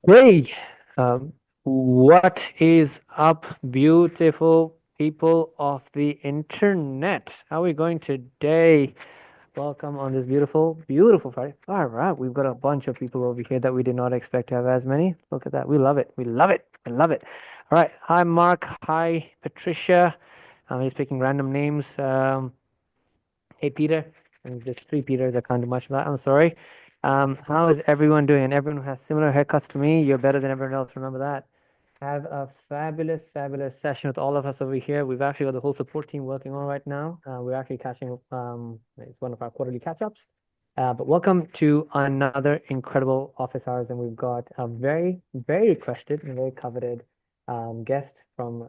Hey, what is up, beautiful people of the internet? How are we going today? Welcome on this beautiful, beautiful Friday. All right, we've got a bunch of people over here that we did not expect to have as many. Look at that. We love it. We love it. I love it. All right. Hi, Mark. Hi, Patricia. He's picking random names. Hey, Peter. And there's three Peters. I can't do much of that. I'm sorry. How is everyone doing? And everyone who has similar haircuts to me, you're better than everyone else. Remember that. Have a fabulous, fabulous session with all of us over here. We've actually got the whole support team working on right now. We're actually catching, it's one of our quarterly catch-ups. But welcome to another incredible office hours, and we've got a very, very requested and very coveted guest from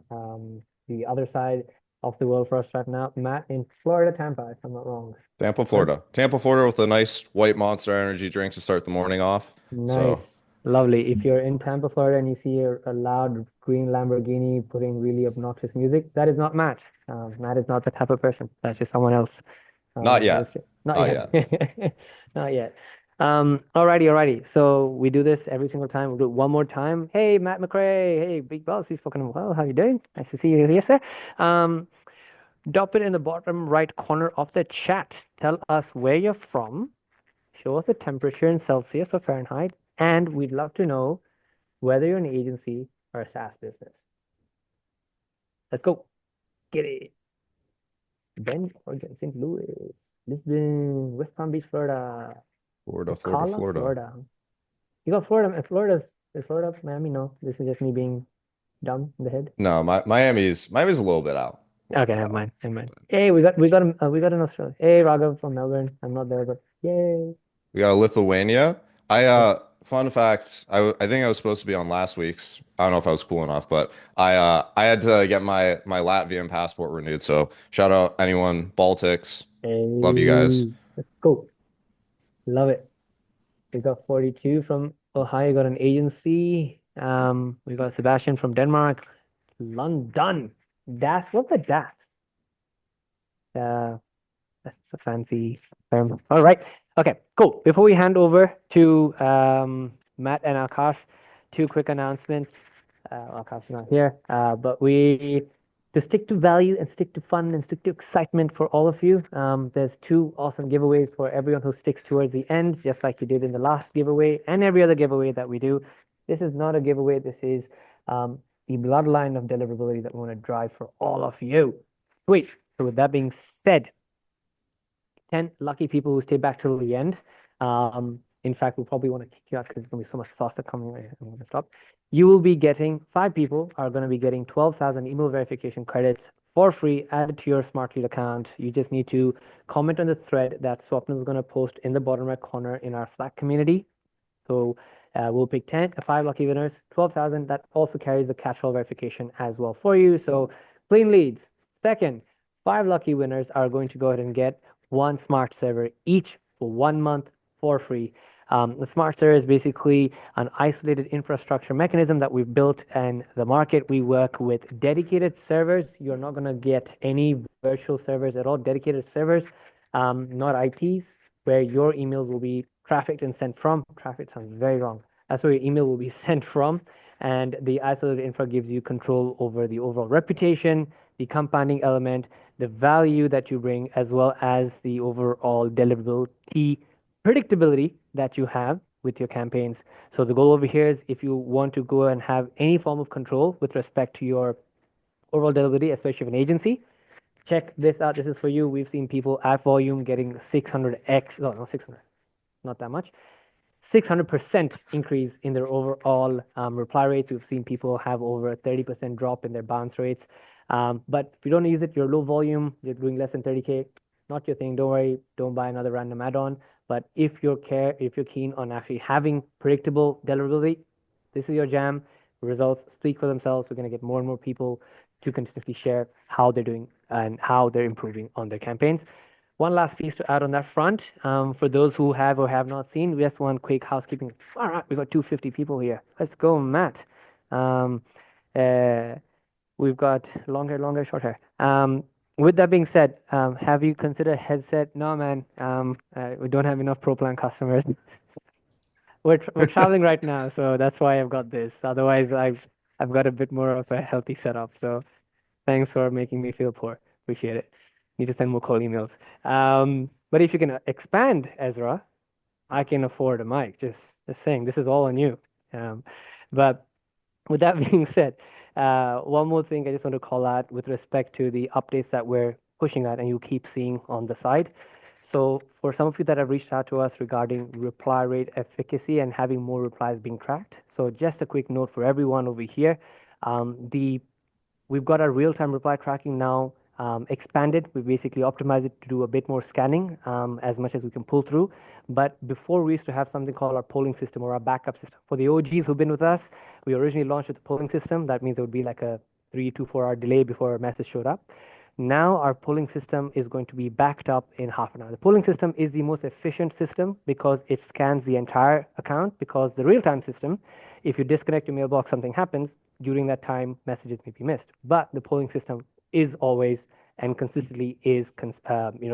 the other side of the world for us right now, Matt in Florida, Tampa, if I'm not wrong. Tampa, Right? Florida. Tampa, Florida with a nice white Monster Energy drink to start the morning off. So, Nice. Lovely. If you're in Tampa, Florida, and you see a loud green Lamborghini putting really obnoxious music, that is not Matt. Matt is not the type of person. That's just someone else. not That's yet. just, not Not yet. yet. Not yet. Alrighty. So we do this every single time. We'll do it one more time. Hey, Matt McRae. Hey, Big Boss. He's spoken well. How you doing? Nice to see you here, sir. Um, Drop it in the bottom right corner of the chat. Tell us where you're from. Show us the temperature in Celsius or Fahrenheit. And we'd love to know whether you're an agency or a SaaS business. Let's go. Get it. Bend, Oregon, St. Louis, Lisbon, West Palm Beach, Florida, Florida, Florida, Ocala, Florida. Florida. You got Florida. Is Florida, Miami? No, this is just me being dumb in the head. No, Miami's a little bit out. A little Okay, bit never out. mind. Never mind. Hey, we got an Australia. Hey, Raghav from Melbourne. I'm not there, but yay. We got Lithuania. Yep. Fun fact, I think I was supposed to be on last week's. I don't know if I was cool enough, but I had to get my Latvian passport renewed. So shout out anyone, Baltics. Love you guys. Hey, let's go. Love it. We got 42 from Ohio. Got an agency. We got Sebastian from Denmark. London. Das. What's a Das? Uh, that's a fancy term. All right. Okay, cool. Before we hand over to Matt and Akash, two quick announcements. Akash is not here, but we to stick to value and stick to fun and stick to excitement for all of you. There's two awesome giveaways for everyone who sticks towards the end, just like we did in the last giveaway and every other giveaway that we do. This is not a giveaway. This is the bloodline of deliverability that we want to drive for all of you. Sweet. So with that being said, 10 lucky people who stay back till the end. In fact, we'll probably want to kick you out because there's going to be so much sauce coming. I'm going to stop. You will be getting, five people are going to be getting 12,000 email verification credits for free added to your Smartlead account. You just need to comment on the thread that Swapna is going to post in the bottom right corner in our Slack community. So we'll pick 10, five lucky winners, 12,000. That also carries the catch-all verification as well for you. So clean leads. Second, five lucky winners are going to go ahead and get one smart server each for 1 month for free. The smart server is basically an isolated infrastructure mechanism that we've built in the market. We work with dedicated servers. You're not going to get any virtual servers at all, dedicated servers, not IPs, where your emails will be trafficked and sent from. Traffic sounds very wrong. That's where your email will be sent from. And the isolated infra gives you control over the overall reputation, the compounding element, the value that you bring, as well as the overall deliverability, predictability that you have with your campaigns. So the goal over here is if you want to go and have any form of control with respect to your overall deliverability, especially of an agency, check this out. This is for you. We've seen people at volume getting 600x, no, not 600, not that much, 600% increase in their overall reply rates. We've seen people have over a 30% drop in their bounce rates. But if you don't use it, you're low volume, you're doing less than 30K, not your thing. Don't worry, don't buy another random add-on. But if you're keen on actually having predictable deliverability, this is your jam. Results speak for themselves. We're going to get more and more people to consistently share how they're doing and how they're improving on their campaigns. One last piece to add on that front. For those who have or have not seen, just one quick housekeeping. All right, we got 250 people here. Let's go, Matt. Um, uh, we've got long hair, short hair. With that being said, have you considered headset? No, man. We don't have enough Pro Plan customers. we're traveling right now, so that's why I've got this. Otherwise, I've got a bit more of a healthy setup. So thanks for making me feel poor. Appreciate it. Need to send more cold emails. But if you can expand, Ezra, I can afford a mic. Just saying, this is all on you. Um, but with that being said, one more thing I just want to call out with respect to the updates that we're pushing out and you keep seeing on the side. So for some of you that have reached out to us regarding reply rate efficacy and having more replies being tracked. So just a quick note for everyone over here. The We've got our real-time reply tracking now expanded. We basically optimized it to do a bit more scanning as much as we can pull through. But before we used to have something called our polling system or our backup system. For the OGs who've been with us, we originally launched with the polling system. That means there would be like a 3 to 4 hour delay before a message showed up. Now our polling system is going to be backed up in half an hour. The polling system is the most efficient system because it scans the entire account, because the real-time system, if you disconnect your mailbox, something happens, during that time, messages may be missed. But the polling system is always and consistently is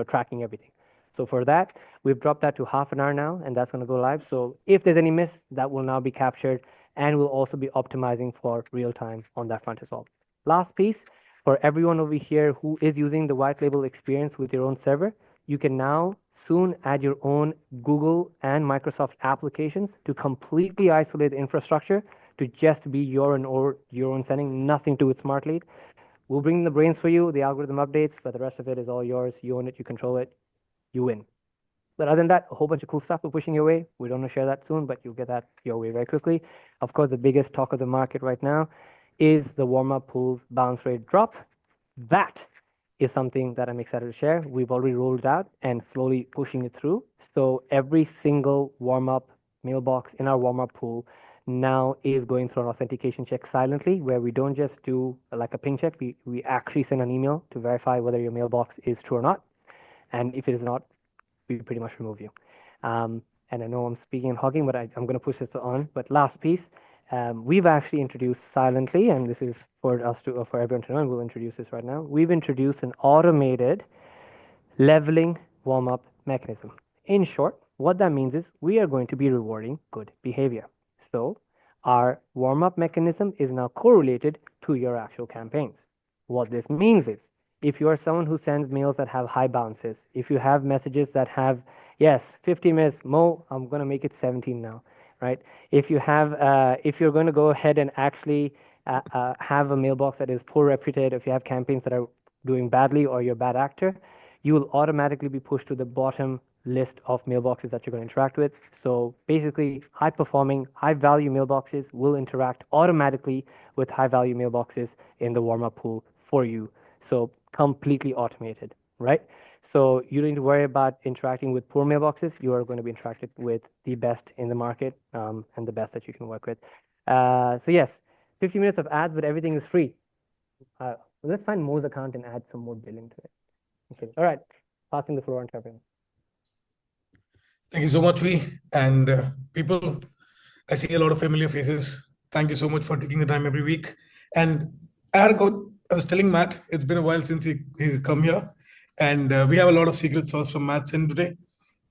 tracking everything. So for that, we've dropped that to half an hour now, and that's going to go live. So if there's any miss, that will now be captured, and we'll also be optimizing for real time on that front as well. Last piece, for everyone over here who is using the white label experience with your own server, you can now soon add your own Google and Microsoft applications to completely isolate the infrastructure to just be your own sending, nothing to do with Smartlead. We'll bring the brains for you, the algorithm updates, but the rest of it is all yours. You own it, you control it, you win. But other than that, a whole bunch of cool stuff we're pushing your way. We don't want to share that soon, but you'll get that your way very quickly. Of course, the biggest talk of the market right now is the warm-up pools bounce rate drop. That is something that I'm excited to share. We've already rolled it out and slowly pushing it through. So every single warm-up mailbox in our warm-up pool now is going through an authentication check silently, where we don't just do like a ping check. We actually send an email to verify whether your mailbox is true or not. And if it is not, we pretty much remove you. And I know I'm speaking and hogging, but I'm going to push this on. But last piece, we've actually introduced silently, and this is for everyone to know, and we'll introduce this right now. We've introduced an automated leveling warm-up mechanism. In short, what that means is we are going to be rewarding good behavior. So our warm-up mechanism is now correlated to your actual campaigns. What this means is if you are someone who sends mails that have high bounces, if you have messages that have, yes, 50 minutes, Mo, I'm going to make it 17 now, right? If you have, if you're going to go ahead and actually have a mailbox that is poor reputed, if you have campaigns that are doing badly or you're a bad actor, you will automatically be pushed to the bottom list of mailboxes that you're going to interact with. So basically, high-performing, high-value mailboxes will interact automatically with high-value mailboxes in the warm-up pool for you. So completely automated, right? So you don't need to worry about interacting with poor mailboxes. You are going to be interacted with the best in the market and the best that you can work with. So yes, 50 minutes of ads, but everything is free. Let's find Mo's account and add some more billing to it. Okay. All right. Passing the floor on to everyone. Thank you so much, V. And people, I see a lot of familiar faces. Thank you so much for taking the time every week. And I was telling Matt, it's been a while since he's come here. And we have a lot of secret sauce from Matt's end today.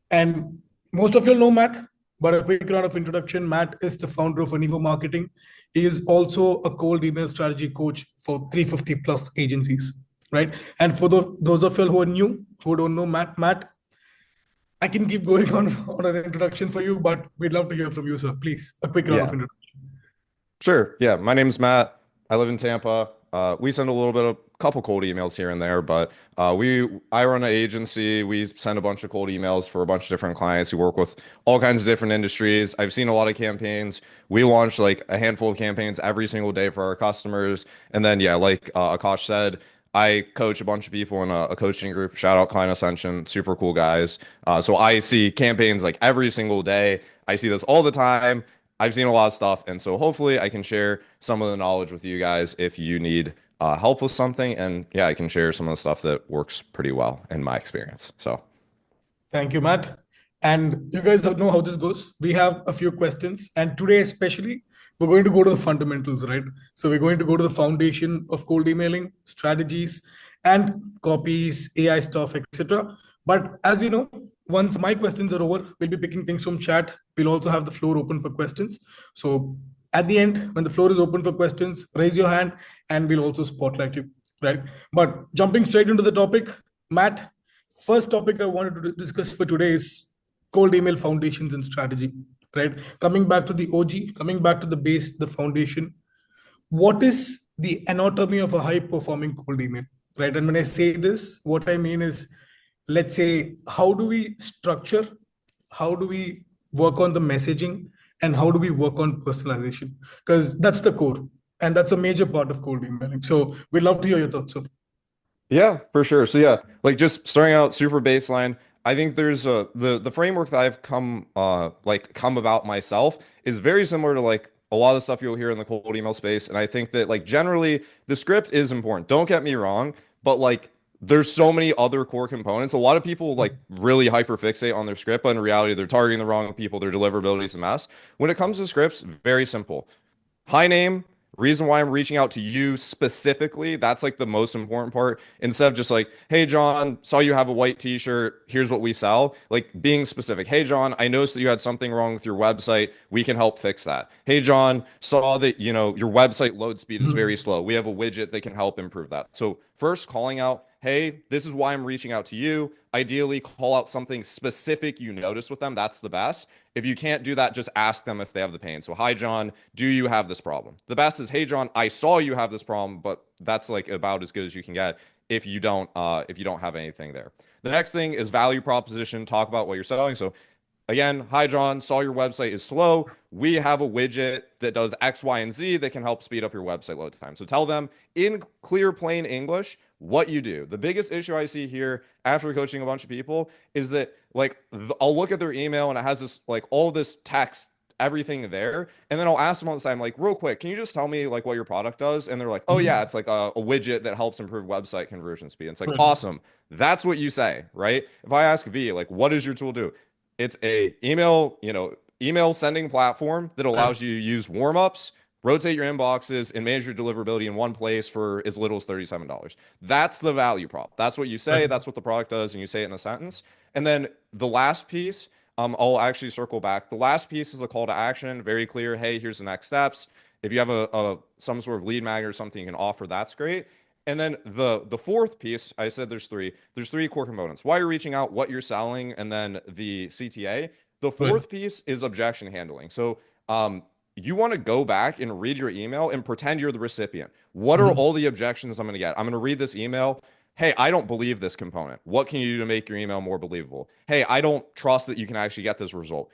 And most of you know Matt, but a quick round of introduction. Matt is the founder of Anivo Marketing. He is also a cold email strategy coach for 350 plus agencies, right? And for those of you who are new, who don't know Matt, I can keep going on an introduction for you, but we'd love to hear from you, sir. Please, a quick round of introduction. Sure. Yeah. My name's Matt. I live in Tampa. We send a couple cold emails here and there, but I run an agency. We send a bunch of cold emails for a bunch of different clients who work with all kinds of different industries. I've seen a lot of campaigns. We launch like a handful of campaigns every single day for our customers. And then, yeah, like Akash said, I coach a bunch of people in a coaching group. Shout out Client Ascension, super cool guys. So I see campaigns like every single day. I see this all the time. I've seen a lot of stuff, and so hopefully I can share some of the knowledge with you guys if you need help with something. And yeah, I can share some of the stuff that works pretty well in my experience. So thank you, Matt. And you guys know how this goes. We have a few questions, and today especially, we're going to go to the fundamentals, right? So we're going to go to the foundation of cold emailing, strategies, and copies, AI stuff, etc. But as you know, once my questions are over, we'll be picking things from chat we'll also have the floor open for questions. So at the end, when the floor is open for questions, raise your hand and we'll also spotlight you, right? But jumping straight into the topic, Matt, first topic I wanted to discuss for today is cold email foundations and strategy, right? Coming back to the OG, coming back to the base, the foundation. What is the anatomy of a high performing cold email, right? And when I say this, what I mean is, let's say, how do we structure, how do we work on the messaging, and how do we work on personalization? Because that's the core, and that's a major part of cold emailing. So we'd love to hear your thoughts, sir. Yeah, for sure. So yeah, like just starting out super baseline, I think there's the framework that I've come about myself is very similar to like a lot of the stuff you'll hear in the cold email space. And I think that like generally the script is important. Don't get me wrong, but like there's so many other core components. A lot of people like really hyperfixate on their script, but in reality, they're targeting the wrong people. Their deliverability is a mess. When it comes to scripts, very simple. Hi name, reason why I'm reaching out to you specifically. That's like the most important part. Instead of just like, hey, John, saw you have a white t-shirt. Here's what we sell. Like being specific. Hey, John, I noticed that you had something wrong with your website. We can help fix that. Hey, John, saw that, you know, your website load speed is very slow. We have a widget that can help improve that. So first calling out, hey, this is why I'm reaching out to you. Ideally, call out something specific you notice with them. That's the best. If you can't do that, just ask them if they have the pain. So, hi, John, do you have this problem? The best is, hey, John, I saw you have this problem, but that's like about as good as you can get if you don't have anything there. The next thing is value proposition. Talk about what you're selling. So again, hi, John, saw your website is slow. We have a widget that does X, Y, and Z that can help speed up your website load time. So tell them in clear, plain English what you do. The biggest issue I see here after coaching a bunch of people is that like I'll look at their email and it has this like all this text, everything there, and then I'll ask them on the side, I'm like, real quick, can you just tell me like what your product does? And they're like, oh yeah, it's like a widget that helps improve website conversion speed. And it's like, awesome. That's what you say, right? If I ask V, like, what does your tool do? It's a email sending platform that allows you to use warm-ups, rotate your inboxes, and manage your deliverability in one place for as little as $37. That's the value prop. That's what you say. That's what the product does, and you say it in a sentence. And then the last piece, I'll actually circle back. The last piece is the call to action. Very clear. Hey, here's the next steps. If you have some sort of lead magnet or something you can offer, that's great. And then the fourth piece, I said there's three core components. Why you're reaching out, what you're selling, and then the CTA. The fourth piece is objection handling. So you want to go back and read your email and pretend you're the recipient. What are all the objections I'm going to get? I'm going to read this email. Hey, I don't believe this component. What can you do to make your email more believable? Hey, I don't trust that you can actually get this result.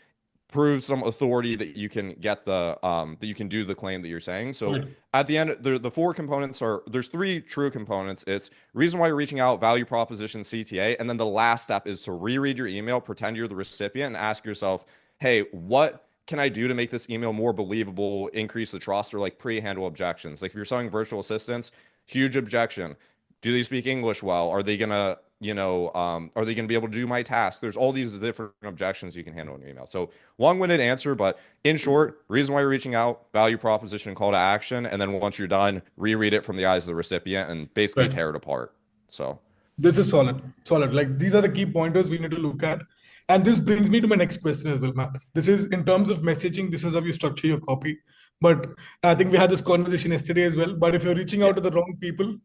Prove some authority that you can get that you can do the claim that you're saying. So at the end, the four components there's three true components. It's reason why you're reaching out, value proposition, CTA. And then the last step is to reread your email, pretend you're the recipient, and ask yourself, hey, what can I do to make this email more believable, increase the trust, or like pre-handle objections? Like if you're selling virtual assistants, huge objection. Do they speak English well? Are they gonna, are they gonna be able to do my task? There's all these different objections you can handle in your email. So long-winded answer, but in short, reason why you're reaching out, value proposition, call to action, and then once you're done, reread it from the eyes of the recipient and basically tear it apart. So this is solid. Like these are the key pointers we need to look at. And this brings me to my next question as well, Matt. This is in terms of messaging, this is how you structure your copy. But I think we had this conversation yesterday as well. But if you're reaching out to the wrong people,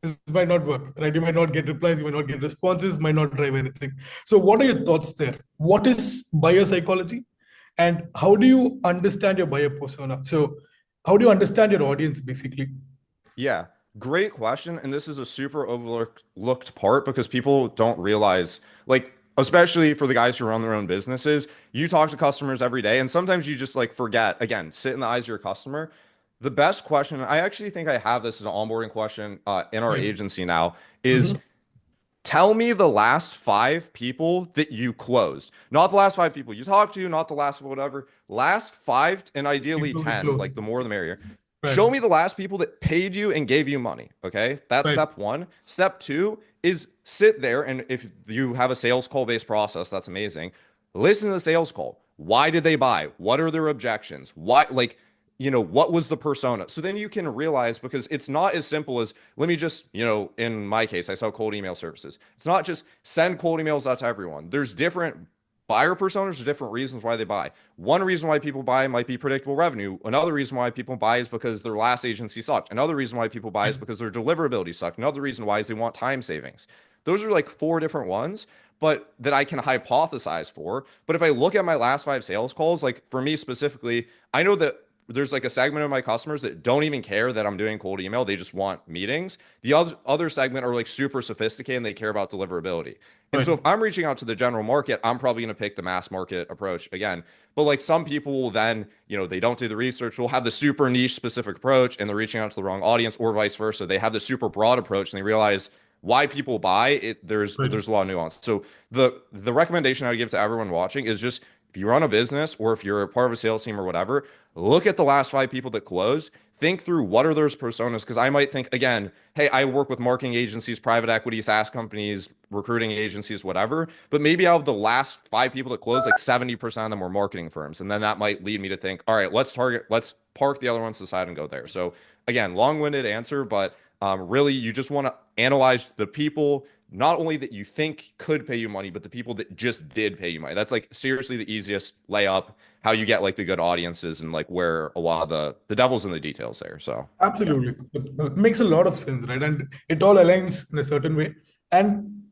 this might not work, right? You might not get replies, you might not get responses, might not drive anything. So what are your thoughts there? What is buyer psychology? And how do you understand your buyer persona? So how do you understand your audience basically? Yeah, great question. And this is a super overlooked part because people don't realize, like, especially for the guys who run their own businesses, you talk to customers every day, and sometimes you just like forget, again, sit in the eyes of your customer. The best question, I actually think I have this as an onboarding question in our agency now, is tell me the last 5 people that you closed. Not the last 5 people you talked to, not the last whatever. Last 5 and ideally 10, like the more the merrier. Show me the last people that paid you and gave you money. Okay. That's step 1. Step 2 is sit there. And if you have a sales call based process, that's amazing. Listen to the sales call. Why did they buy? What are their objections? What was the persona? So then you can realize, because it's not as simple as, let me just, in my case, I sell cold email services. It's not just send cold emails out to everyone. There's different Buyer personas are different reasons why they buy. One reason why people buy might be predictable revenue. Another reason why people buy is because their last agency sucked. Another reason why people buy is because their deliverability sucked. Another reason why is they want time savings. Those are like four different ones, but that I can hypothesize for. But if I look at my last 5 sales calls, like for me specifically, I know that there's like a segment of my customers that don't even care that I'm doing cold email. They just want meetings. The other segment are like super sophisticated and they care about deliverability. And so Right. if I'm reaching out to the general market, I'm probably going to pick the mass market approach again. But like some people will then, they don't do the research, will have the super niche specific approach and they're reaching out to the wrong audience, or vice versa. They have the super broad approach and they realize why people buy it. There's Right. a lot of nuance. So the recommendation I would give to everyone watching is just, if you run a business or if you're a part of a sales team or whatever, look at the last 5 people that close. Think through what are those personas, because I might think again, hey, I work with marketing agencies, private equity, SaaS companies, recruiting agencies, whatever. But maybe out of the last 5 people that close, like 70% of them were marketing firms. And then that might lead me to think, all right, let's park the other ones to the side and go there. So again, long-winded answer, but really you just want to analyze the people not only that you think could pay you money, but the people that just did pay you money. That's like seriously the easiest layup, how you get like the good audiences and like where a lot of the devil's in the details there. So yeah. Absolutely. It makes a lot of sense, right? And it all aligns in a certain way. And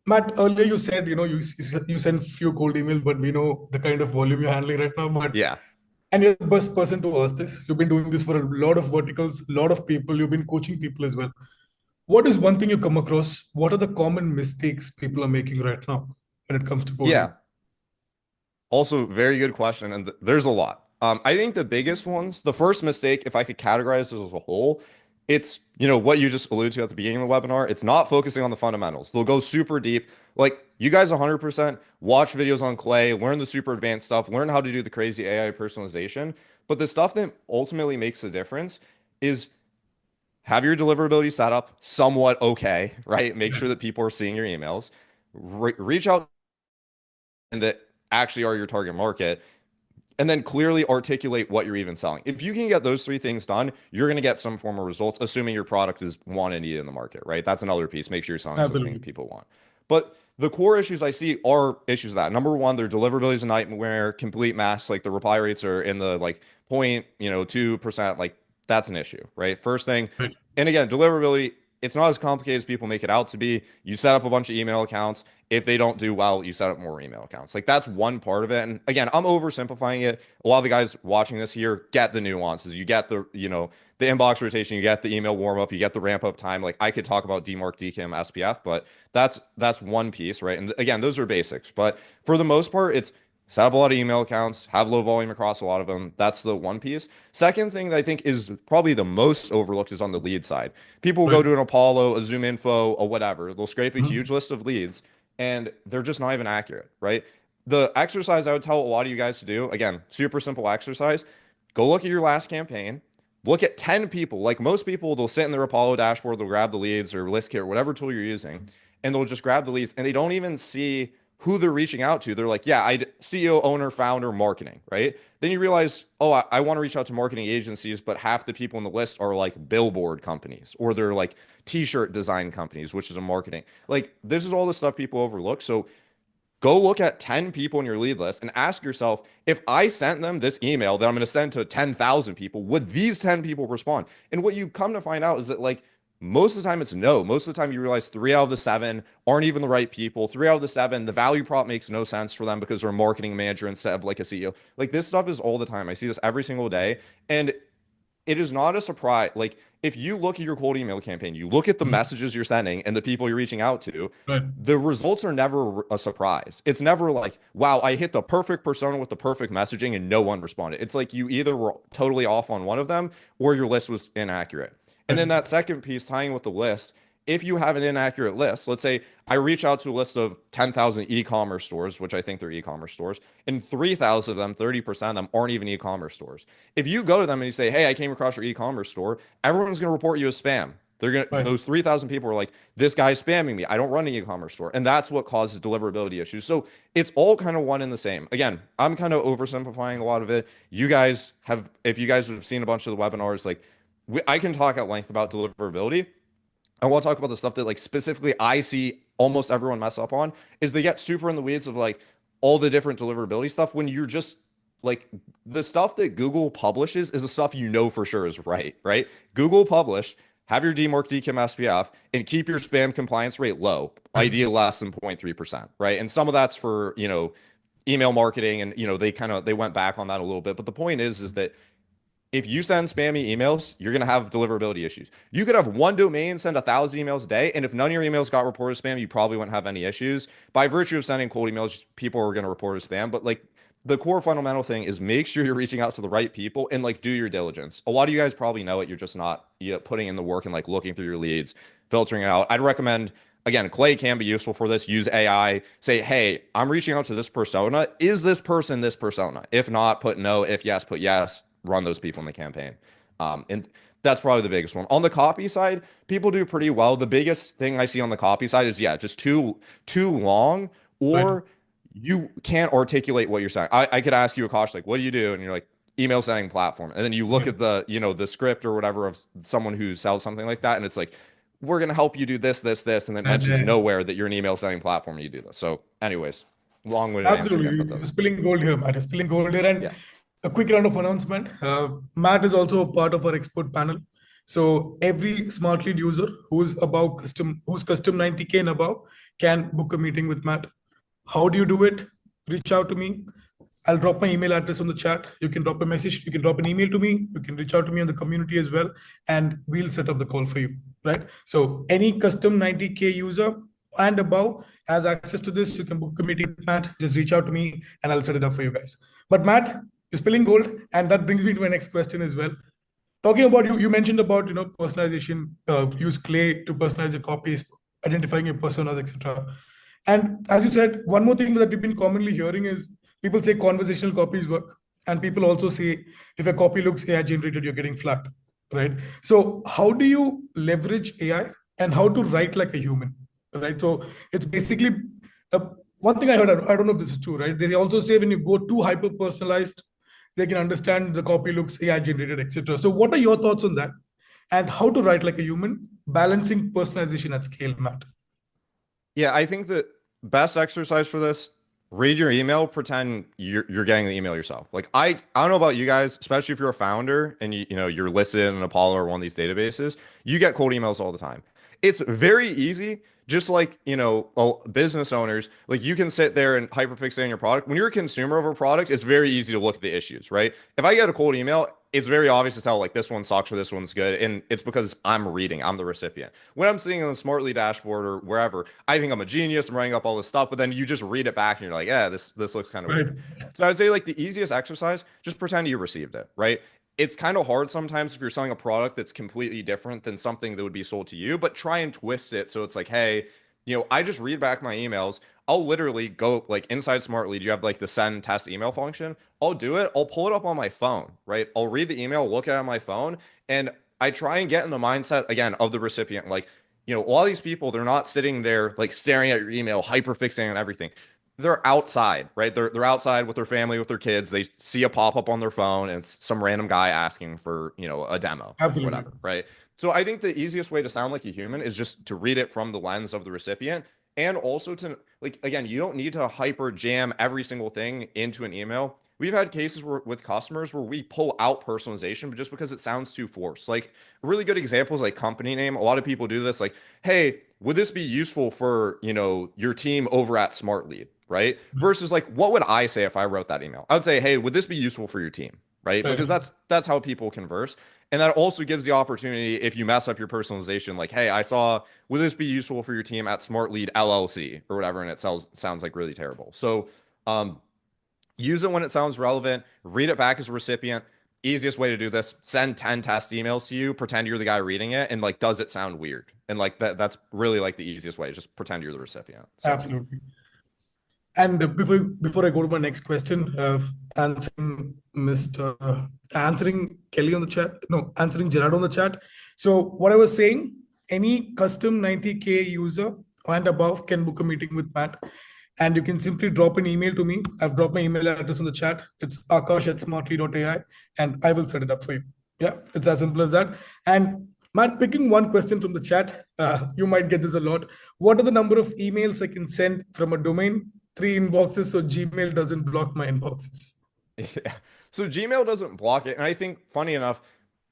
Matt, earlier you said, you send few cold emails, but we know the kind of volume you're handling right now. But Yeah. and you're the best person to ask this. You've been doing this for a lot of verticals, a lot of people. You've been coaching people as well. What is one thing you come across? What are the common mistakes people are making right now when it comes to cold email? Yeah. Also, very good question. And there's a lot. I think the biggest ones, the first mistake, if I could categorize this as a whole, it's, what you just alluded to at the beginning of the webinar. It's not focusing on the fundamentals. They'll go super deep. Like you guys 100% watch videos on Clay, learn the super advanced stuff, learn how to do the crazy AI personalization. But the stuff that ultimately makes a difference is have your deliverability set up somewhat okay, right? Make Yeah, sure that people are seeing your emails. Reach out and that actually are your target market, and then clearly articulate what you're even selling. If you can get those 3 things done, you're going to get some form of results, assuming your product is wanted and needed in the market, right? That's another piece. Make sure you're selling something that absolutely. people want. But the core issues I see are issues that number one, their deliverability is a nightmare, complete mess. Like the reply rates are in the like 0.2%. Like that's an issue, right? First thing. Right. And again, deliverability, it's not as complicated as people make it out to be. You set up a bunch of email accounts. If they don't do well, you set up more email accounts. Like that's one part of it. And again, I'm oversimplifying it. A lot of the guys watching this here get the nuances. You get the inbox rotation, you get the email warm up, you get the ramp up time. Like I could talk about DMARC, DKIM, SPF, but that's one piece, right? And again, those are basics. But for the most part, it's set up a lot of email accounts, have low volume across a lot of them. That's the one piece. Second thing that I think is probably the most overlooked is on the lead side. People will go Right. to an Apollo, a Zoom Info, a whatever. They'll scrape a Mhm. huge list of leads and they're just not even accurate, right? The exercise I would tell a lot of you guys to do, again, super simple exercise. Go look at your last campaign. Look at 10 people. Like most people, they'll sit in their Apollo dashboard, they'll grab the leads or list kit or whatever tool you're using, and they'll just grab the leads and they don't even see who they're reaching out to. They're like, yeah, CEO, owner, founder, marketing, right? Then you realize, oh, I want to reach out to marketing agencies, but half the people on the list are like billboard companies or they're like t-shirt design companies, which is a marketing. Like this is all the stuff people overlook. So go look at 10 people in your lead list and ask yourself, if I sent them this email that I'm going to send to 10,000 people, would these 10 people respond? And what you come to find out is that like most of the time it's no. Most of the time you realize 3 out of the 7 aren't even the right people. 3 out of the 7, the value prop makes no sense for them because they're a marketing manager instead of like a CEO. Like this stuff is all the time. I see this every single day. And it is not a surprise. Like if you look at your cold email campaign, you look at the Mhm. messages you're sending and the people you're reaching out to, Right. the results are never a surprise. It's never like, wow, I hit the perfect persona with the perfect messaging and no one responded. It's like you either were totally off on one of them or your list was inaccurate. And then Right. that second piece tying with the list, if you have an inaccurate list, let's say I reach out to a list of 10,000 e-commerce stores, which I think they're e-commerce stores, and 3,000 of them, 30% of them aren't even e-commerce stores. If you go to them and you say, hey, I came across your e-commerce store, everyone's going to report you as spam. They're going to, Right. those 3,000 people are like, this guy's spamming me. I don't run an e-commerce store. And that's what causes deliverability issues. So it's all kind of one and the same. Again, I'm kind of oversimplifying a lot of it. You guys have, if you guys have seen a bunch of the webinars, like I can talk at length about deliverability. I want to talk about the stuff that like specifically I see almost everyone mess up on is they get super in the weeds of like, all the different deliverability stuff when you're just like the stuff that Google publishes is the stuff you know for sure is right? Google publish, have your DMARC, DKIM, SPF, and keep your spam compliance rate low, ideally less than 0.3%, right? And some of that's for, email marketing, and they went back on that a little bit. But the point is that if you send spammy emails, you're going to have deliverability issues. You could have one domain send 1,000 emails a day, and if none of your emails got reported as spam, you probably wouldn't have any issues. By virtue of sending cold emails, people are going to report as spam. But like the core fundamental thing is make sure you're reaching out to the right people and like do your diligence. A lot of you guys probably know it. You're just not putting in the work and like looking through your leads, filtering it out. I'd recommend, again, Clay can be useful for this. Use AI. Say, hey, I'm reaching out to this persona. Is this person this persona? If not, put no. If yes, put yes. Run those people in the campaign. And that's probably the biggest one. On the copy side, people do pretty well. The biggest thing I see on the copy side is, just too long, or you can't articulate what you're saying. I could ask you, Akash, like, what do you do? And you're like, email sending platform. And then you look at the, the script or whatever of someone who sells something like that. And it's like, we're going to help you do this, and then mentions nowhere that you're an email sending platform and you do this. So anyways, long-winded answer again. Absolutely. You're spilling gold here, Matt. You're spilling gold here. And a quick round of announcement. Matt is also a part of our expert panel. So every Smartlead user who's custom 90K and above can book a meeting with Matt. How do you do it? Reach out to me. I'll drop my email address on the chat. You can drop a message. You can drop an email to me. You can reach out to me on the community as well, and we'll set up the call for you, right? So any custom 90K user and above has access to this. You can book a meeting with Matt. Just reach out to me and I'll set it up for you guys. But Matt, you're spilling gold, and that brings me to my next question as well. Talking about you mentioned about personalization. Use Clay to personalize your copies, identifying your personas, etc. And as you said, one more thing that we've been commonly hearing is people say conversational copies work, and people also say if a copy looks AI generated, you're getting flagged, right? So how do you leverage AI and how to write like a human, right? So it's basically one thing I heard. I don't know if this is true, right? They also say when you go too hyper personalized, they can understand the copy looks AI generated, etc. So what are your thoughts on that, and how to write like a human, balancing personalization at scale, Matt? Yeah, I think the best exercise for this, read your email, pretend you're getting the email yourself. Like I don't know about you guys, especially if you're a founder and you're listed in Apollo or one of these databases, you get cold emails all the time. It's very easy, just like, business owners, like you can sit there and hyperfixate on your product. When you're a consumer of a product, it's very easy to look at the issues, right? If I get a cold email, it's very obvious to tell like this one sucks or this one's good. And it's because I'm the recipient. When I'm sitting on the Smartlead dashboard or wherever, I think I'm a genius. I'm writing up all this stuff, but then you just read it back and you're like, yeah, this looks kind of weird. So I would say like the easiest exercise, just pretend you received it, right? It's kind of hard sometimes if you're selling a product that's completely different than something that would be sold to you, but try and twist it so it's like, hey, I just read back my emails. I'll literally go like inside Smartlead, you have like the send test email function. I'll do it. I'll pull it up on my phone, right? I'll read the email, look at it on my phone, and I try and get in the mindset again of the recipient. Like, a lot of these people, they're not sitting there like staring at your email, hyperfixating on everything. They're outside, right? They're outside with their family, with their kids. They see a pop-up on their phone and it's some random guy asking for, a demo. Absolutely. Whatever, right? So I think the easiest way to sound like a human is just to read it from the lens of the recipient, and also to, like, again, you don't need to hyper jam every single thing into an email. We've had cases with customers where we pull out personalization, but just because it sounds too forced. Like a really good example is like company name. A lot of people do this, like, hey, would this be useful for, your team over at Smartlead, right? Versus like, what would I say if I wrote that email? I would say, hey, would this be useful for your team? Right? Because that's how people converse. And that also gives the opportunity, if you mess up your personalization, like, hey, I saw, would this be useful for your team at Smartlead LLC or whatever, and it sounds like really terrible. So use it when it sounds relevant, read it back as a recipient. Easiest way to do this, send 10 test emails to you, pretend you're the guy reading it, and like, does it sound weird? And like that's really like the easiest way, just pretend you're the recipient. So. Absolutely. And before I go to my next question, answering Kelly on the chat, answering Gerard on the chat. So what I was saying, any custom 90K user and above can book a meeting with Matt, and you can simply drop an email to me. I've dropped my email address in the chat. It's akash@smartlead.ai, and I will set it up for you. Yeah, it's as simple as that. And Matt, picking one question from the chat, you might get this a lot. What are the number of emails I can send from a domain three inboxes, so Gmail doesn't block my inboxes. Yeah. So Gmail doesn't block it. And I think funny enough,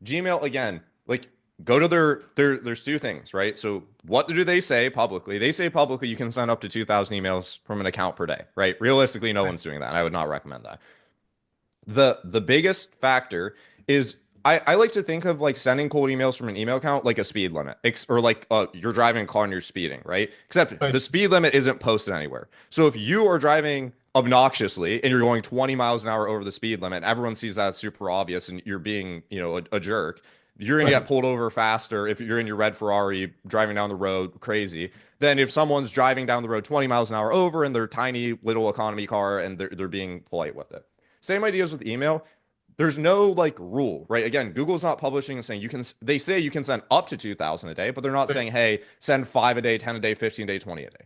Gmail again, like go to there's two things, right? So what do they say publicly? They say publicly you can send up to 2,000 emails from an account per day, right? Realistically, no one's doing that. And I would not recommend that. The biggest factor is I like to think of like sending cold emails from an email account like a speed limit, or like you're driving a car and you're speeding, right? Except Right. the speed limit isn't posted anywhere. So if you are driving obnoxiously and you're going 20 miles an hour over the speed limit, everyone sees that as super obvious, and you're being, a jerk. You're gonna Right. get pulled over faster if you're in your red Ferrari driving down the road crazy than if someone's driving down the road 20 miles an hour over in their tiny little economy car and they're being polite with it. Same ideas with email. There's no like rule, right? Again, Google's not publishing and saying you can, they say you can send up to 2,000 a day, but they're not Right. saying, hey, send 5 a day, 10 a day, 15 a day, 20 a day.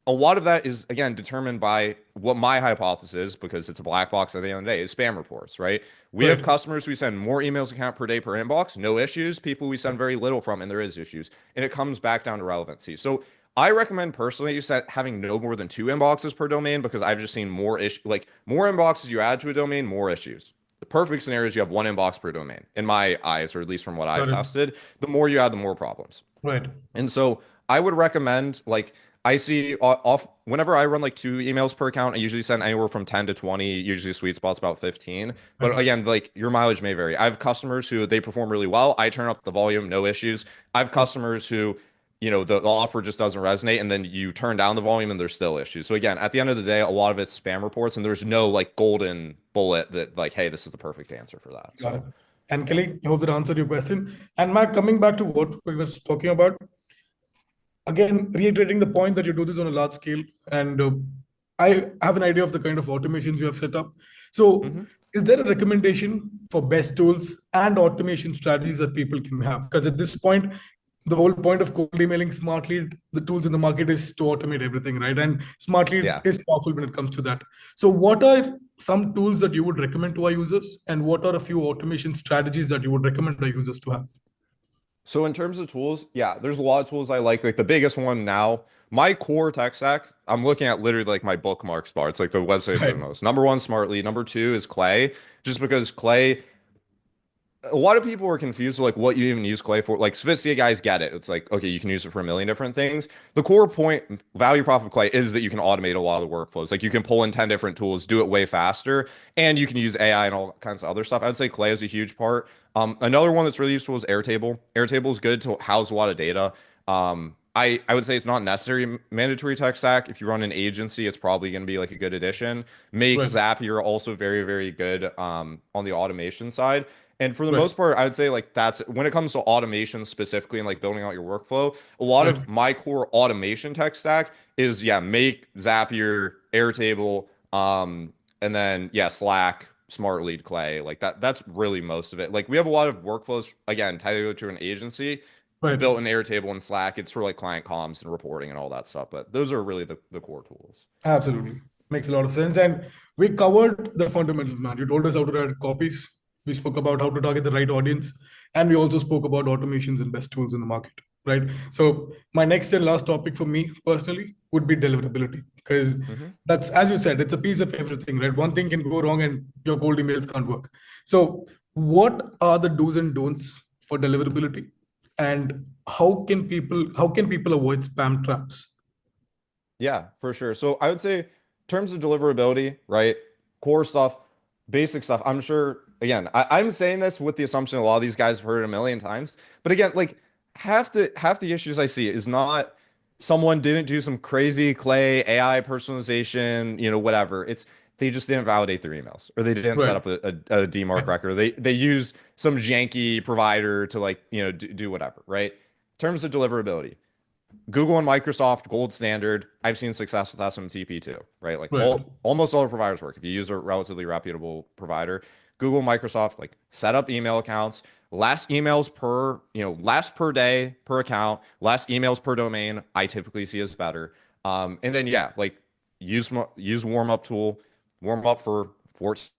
A lot of that is, again, determined by what my hypothesis is, because it's a black box at the end of the day, is spam reports, right? We have Right. customers we send more emails account per day per inbox, no issues. People we send very little from, and there is issues. And it comes back down to relevancy. So I recommend personally set having no more than 2 inboxes per domain, because I've just seen more like more inboxes you add to a domain, more issues. The perfect scenario is you have 1 inbox per domain, in my eyes, or at least from what I've Got it. tested. The more you add, the more problems. Right. And so I would recommend, like, I see off whenever I run like 2 emails per account, I usually send anywhere from 10 to 20. Usually sweet spot's about 15. But Right. again, like your mileage may vary. I have customers who they perform really well. I turn up the volume, no issues. I have customers who, the offer just doesn't resonate, and then you turn down the volume and there's still issues. So again, at the end of the day, a lot of it's spam reports, and there's no like golden bullet that like, hey, this is the perfect answer for that. Got So it. And yeah. Kelly, I hope that answered your question. And Matt, coming back to what we were talking about, again, reiterating the point that you do this on a large scale, and I have an idea of the kind of automations you have set up. So, Mhm. is there a recommendation for best tools and automation strategies that people can have? Because at this point, the whole point of cold emailing Smartlead, the tools in the market is to automate everything, right? And Smartlead Yeah. is powerful when it comes to that. So, what are some tools that you would recommend to our users, and what are a few automation strategies that you would recommend our users to have? So in terms of tools, yeah, there's a lot of tools I like. Like the biggest one now, my core tech stack, I'm looking at literally like my bookmarks bar. It's like the websites for the Right. most. Number one, Smartlead. Number two is Clay, just because Clay, a lot of people are confused with like what you even use Clay for. Like sophisticated guys get it. It's like, okay, you can use it for a million different things. The core point, value prop of Clay is that you can automate a lot of the workflows. Like you can pull in 10 different tools, do it way faster, and you can use AI and all kinds of other stuff. I would say Clay is a huge part. Another one that's really useful is Airtable. Airtable is good to house a lot of data. I would say it's not necessary mandatory tech stack. If you run an agency, it's probably going to be like a good addition. Make Right. Zapier also very, very good on the automation side. And for the Right. most part, I would say like that's when it comes to automation specifically and like building out your workflow, a lot Right. of my core automation tech stack is yeah, make Zapier, Airtable, and then yeah, Slack, Smartlead, Clay. Like that's really most of it. Like we have a lot of workflows again, tied to an agency Right. built in Airtable and Slack. It's for like client comms and reporting and all that stuff. But those are really the core tools. Absolutely. Makes a lot of sense. And we covered the fundamentals, man. You told us how to write copies. We spoke about how to target the right audience. And we also spoke about automations and best tools in the market, right? So my next and last topic for me personally would be deliverability. Because Mhm. that's, as you said, it's a piece of everything, right? One thing can go wrong and your cold emails can't work. So what are the do's and don'ts for deliverability? And how can people avoid spam traps? Yeah, for sure. So I would say, in terms of deliverability, right? Core stuff, basic stuff. I'm sure, again, I'm saying this with the assumption a lot of these guys have heard it a million times. But again, like half the issues I see is not someone didn't do some crazy Clay AI personalization, whatever. It's they just didn't validate their emails, or they didn't set Right. up a DMARC record. They use some janky provider to like, do whatever, right? In terms of deliverability. Google and Microsoft, gold standard. I've seen success with SMTP too, right? Like Right. almost all the providers work. If you use a relatively reputable provider, Google, Microsoft, like set up email accounts, less emails per, less per day per account, less emails per domain. I typically see as better. And then yeah, like use warm up tool, warm up for 14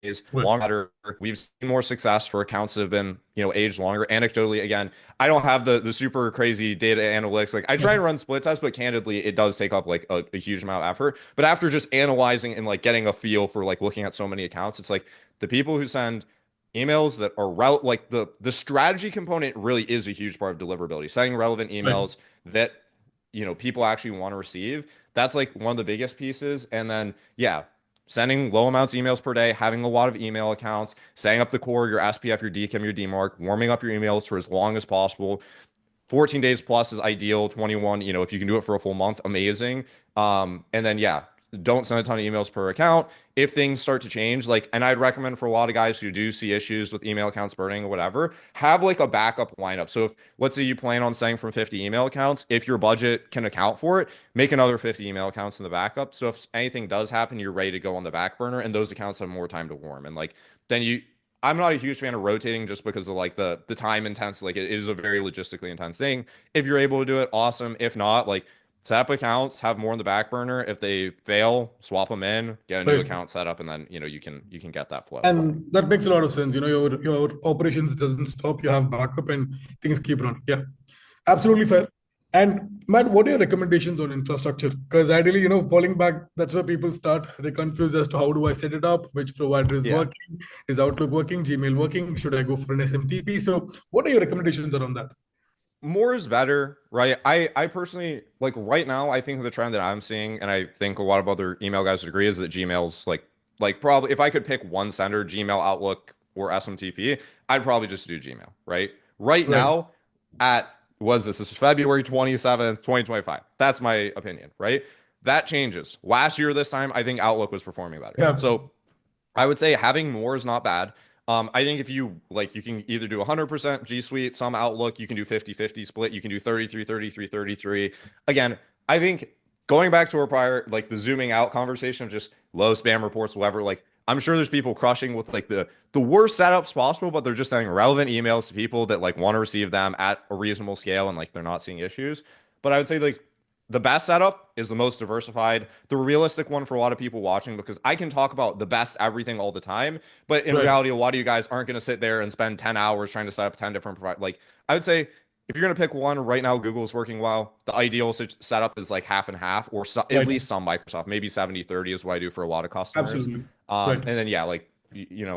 Right. longer. We've seen more success for accounts that have been, aged longer. Anecdotally, again, I don't have the super crazy data analytics. Like I try and run split tests, but candidly, it does take up like a huge amount of effort. But after just analyzing and like getting a feel for like looking at so many accounts, it's like the people who send emails that are like the strategy component really is a huge part of deliverability. Sending relevant Right. emails that people actually want to receive. That's like one of the biggest pieces. And then yeah, sending low amounts of emails per day, having a lot of email accounts, setting up the core, your SPF, your DKIM, your DMARC, warming up your emails for as long as possible. 14 days plus is ideal. 21, if you can do it for a full month, amazing. And then yeah, don't send a ton of emails per account. If things start to change, like, and I'd recommend for a lot of guys who do see issues with email accounts burning or whatever, have like a backup lineup. So if let's say you plan on sending from 50 email accounts, if your budget can account for it, make another 50 email accounts in the backup. So if anything does happen, you're ready to go on the back burner, and those accounts have more time to warm. And like then I'm not a huge fan of rotating just because of like the time intense. Like it is a very logistically intense thing. If you're able to do it, awesome. If not, like set up accounts, have more in the back burner. If they fail, swap them in, get a new Right. account set up, and then you can get that flow. And that makes a lot of sense. Your operations doesn't stop. You have backup and things keep running. Yeah, absolutely fair. And Matt, what are your recommendations on infrastructure? Because ideally, falling back, that's where people start. They're confused as to how do I set it up, which provider is Yeah. working, is Outlook working, Gmail working, should I go for an SMTP? So what are your recommendations around that? More is better, right? I personally like right now, I think the trend that I'm seeing, and I think a lot of other email guys would agree, is that Gmail's like probably if I could pick one sender, Gmail, Outlook, or SMTP, I'd probably just do Gmail, right? Right Right. now, at was this? This is February 27th, 2025. That's my opinion, right? That changes. Last year, this time, I think Outlook was performing better. Yeah. So I would say having more is not bad. I think if you like, you can either do 100% G Suite, some Outlook, you can do 50-50 split, you can do 33, 33, 33. Again, I think going back to our prior, like the zooming out conversation of just low spam reports, whatever, like I'm sure there's people crushing with like the worst setups possible, but they're just sending relevant emails to people that like want to receive them at a reasonable scale and like they're not seeing issues. But I would say like the best setup is the most diversified, the realistic one for a lot of people watching, because I can talk about the best everything all the time, but in Right. reality, a lot of you guys aren't going to sit there and spend 10 hours trying to set up 10 different providers. Like I would say, if you're going to pick one right now, Google is working well. The ideal setup is like half and half, or at Right. least some Microsoft, maybe 70-30 is what I do for a lot of customers. Absolutely. Right. And then yeah, like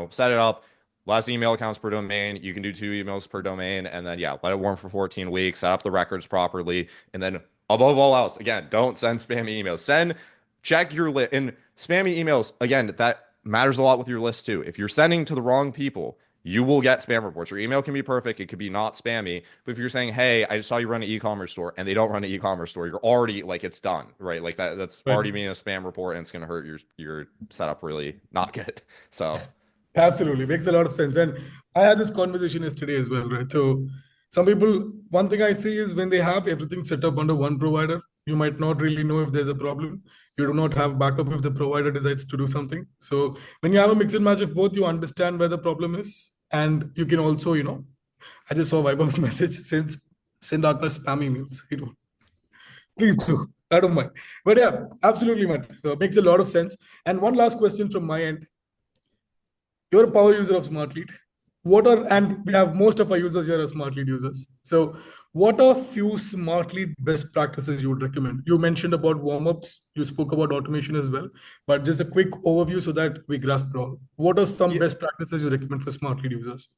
set it up. Less email accounts per domain. You can do 2 emails per domain, and then yeah, let it warm for 14 weeks. Set up the records properly, and then above all else, again, don't send spammy emails. Check your list. And spammy emails, again, that matters a lot with your list too. If you're sending to the wrong people, you will get spam reports. Your email can be perfect. It could be not spammy. But if you're saying, hey, I just saw you run an e-commerce store, and they don't run an e-commerce store, you're already like, it's done, right? Like that's Right. already being a spam report, and it's going to hurt your setup really not good. So Absolutely. Makes a lot of sense. And I had this conversation yesterday as well, right? So some people, one thing I see is when they have everything set up under one provider, you might not really know if there's a problem. You do not have backup if the provider decides to do something. So when you have a mix and match of both, you understand where the problem is. And you can also, I just saw Vaibhav's message, send Akash spam emails. Please do. I don't mind. But yeah, absolutely, man. Makes a lot of sense. And one last question from my end. You're a power user of Smartlead. And we have most of our users here are Smartlead users. So what are few Smartlead best practices you would recommend? You mentioned about warm-ups, you spoke about automation as well, but just a quick overview so that we grasp it all. What are some yeah, best practices you recommend for Smartlead users?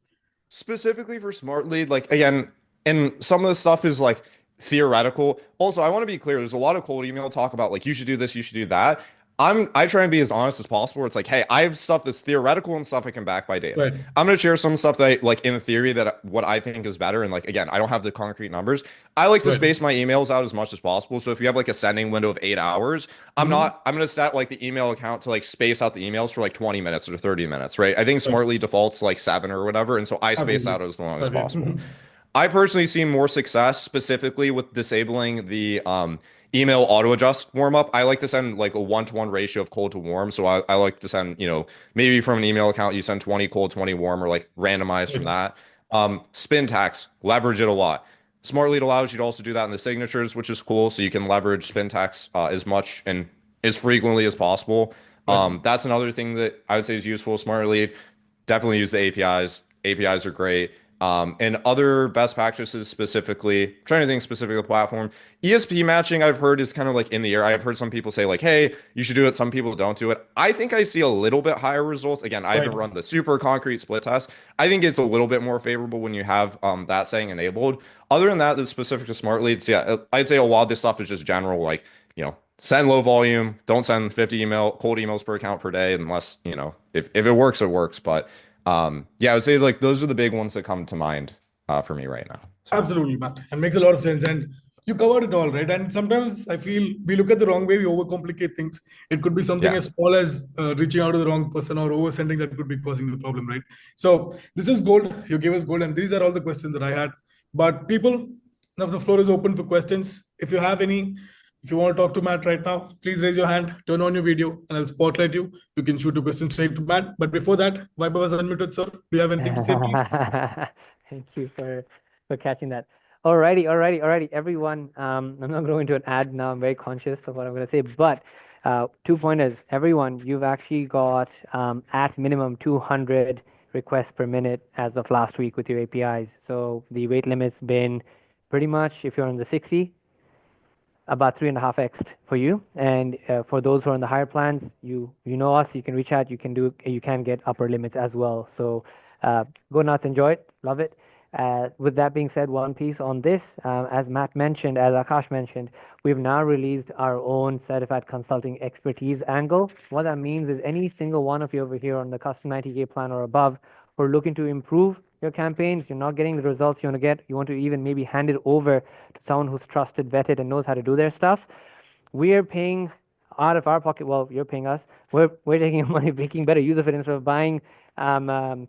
specifically for Smartlead, like again, and some of the stuff is like theoretical. Also, I want to be clear, there's a lot of cold email talk about like you should do this, you should do that. I try and be as honest as possible. It's like, hey, I have stuff that's theoretical and stuff I can back by data. Right. I'm gonna share some stuff that like in theory that what I think is better. And like again, I don't have the concrete numbers. I like to Right. space my emails out as much as possible. So if you have like a sending window of 8 hours, Mhm. I'm gonna set like the email account to like space out the emails for like 20 minutes or 30 minutes, right? I think Right. Smartly defaults like 7 or whatever. And so I space out Absolutely. as long as Okay. possible. I personally see more success specifically with disabling the email auto adjust warm up. I like to send like a 1-to-1 ratio of cold to warm. So I like to send, maybe from an email account, you send 20 cold, 20 warm, or like randomize from Right. that. Spin tax, leverage it a lot. Smartlead allows you to also do that in the signatures, which is cool. So you can leverage spin tax as much and as frequently as possible. Right. That's another thing that I would say is useful. Smartlead, definitely use the APIs. APIs are great. And other best practices specifically, trying to think specifically the platform. ESP matching, I've heard is kind of like in the air. I've heard some people say like, hey, you should do it. Some people don't do it. I think I see a little bit higher results. Again, I haven't Right. run the super concrete split test. I think it's a little bit more favorable when you have that setting enabled. Other than that, that's specific to smart leads. Yeah, I'd say a lot of this stuff is just general, like, send low volume, don't send 50 cold emails per account per day, unless, if it works, it works. But yeah, I would say like those are the big ones that come to mind for me right now. So Absolutely, Matt. And makes a lot of sense. And you covered it all, right? And sometimes I feel we look at the wrong way, we overcomplicate things. It could be something yeah. as small as reaching out to the wrong person or oversending that could be causing the problem, right? So this is gold. You gave us gold, and these are all the questions that I had. But people, now the floor is open for questions. If you have any, if you want to talk to Matt right now, please raise your hand, turn on your video, and I'll spotlight you. You can shoot a question straight to Matt. But before that, Viber was unmuted, sir. Do you have anything to say, please? Thank you for catching that. Alrighty, everyone. I'm not going to go into an ad now. I'm very conscious of what I'm going to say, but 2 pointers. Everyone, you've actually got at minimum 200 requests per minute as of last week with your APIs. So the rate limit's been pretty much, if you're on the 60, about 3.5x for you. And for those who are on the higher plans, you know us. You can reach out. You can get upper limits as well. So go nuts, enjoy it, love it. With that being said, one piece on this, as Matt mentioned, as Akash mentioned, we've now released our own certified consulting expertise angle. What that means is any single one of you over here on the custom 90K plan or above who are looking to improve your campaigns, you're not getting the results you want to get, you want to even maybe hand it over to someone who's trusted, vetted, and knows how to do their stuff. We are paying out of our pocket. Well, you're paying us. We're taking your money, making better use of it instead of buying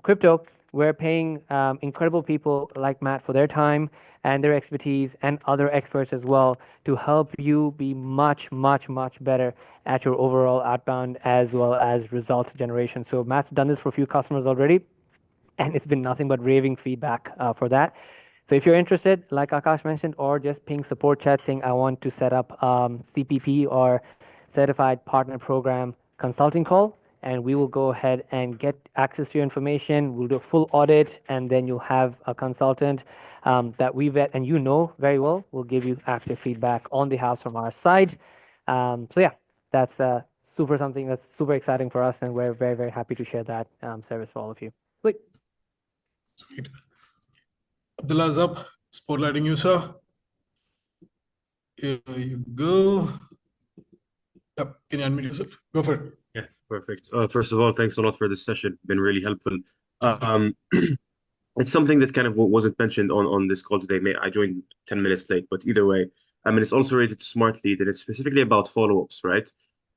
crypto. We're paying incredible people like Matt for their time and their expertise and other experts as well to help you be much, much, much better at your overall outbound as well as result generation. So Matt's done this for a few customers already, and it's been nothing but raving feedback for that. So if you're interested, like Akash mentioned, or just ping support chat saying I want to set up CPP or Certified Partner Program consulting call, and we will go ahead and get access to your information. We'll do a full audit, and then you'll have a consultant that we vet and you know very well will give you active feedback on the house from our side. So yeah, that's something that's super exciting for us, and we're very, very happy to share that service for all of you. Wait. Sweet. Abdullah's up, spotlighting you, sir. Here you go. Yep. Can you unmute yourself? Go for it. Yeah, perfect. First of all, thanks a lot for this session. Been really helpful. It's something that kind of wasn't mentioned on this call today. I joined 10 minutes late, but either way, I mean, it's also related to Smartlead, and it's specifically about follow-ups, right?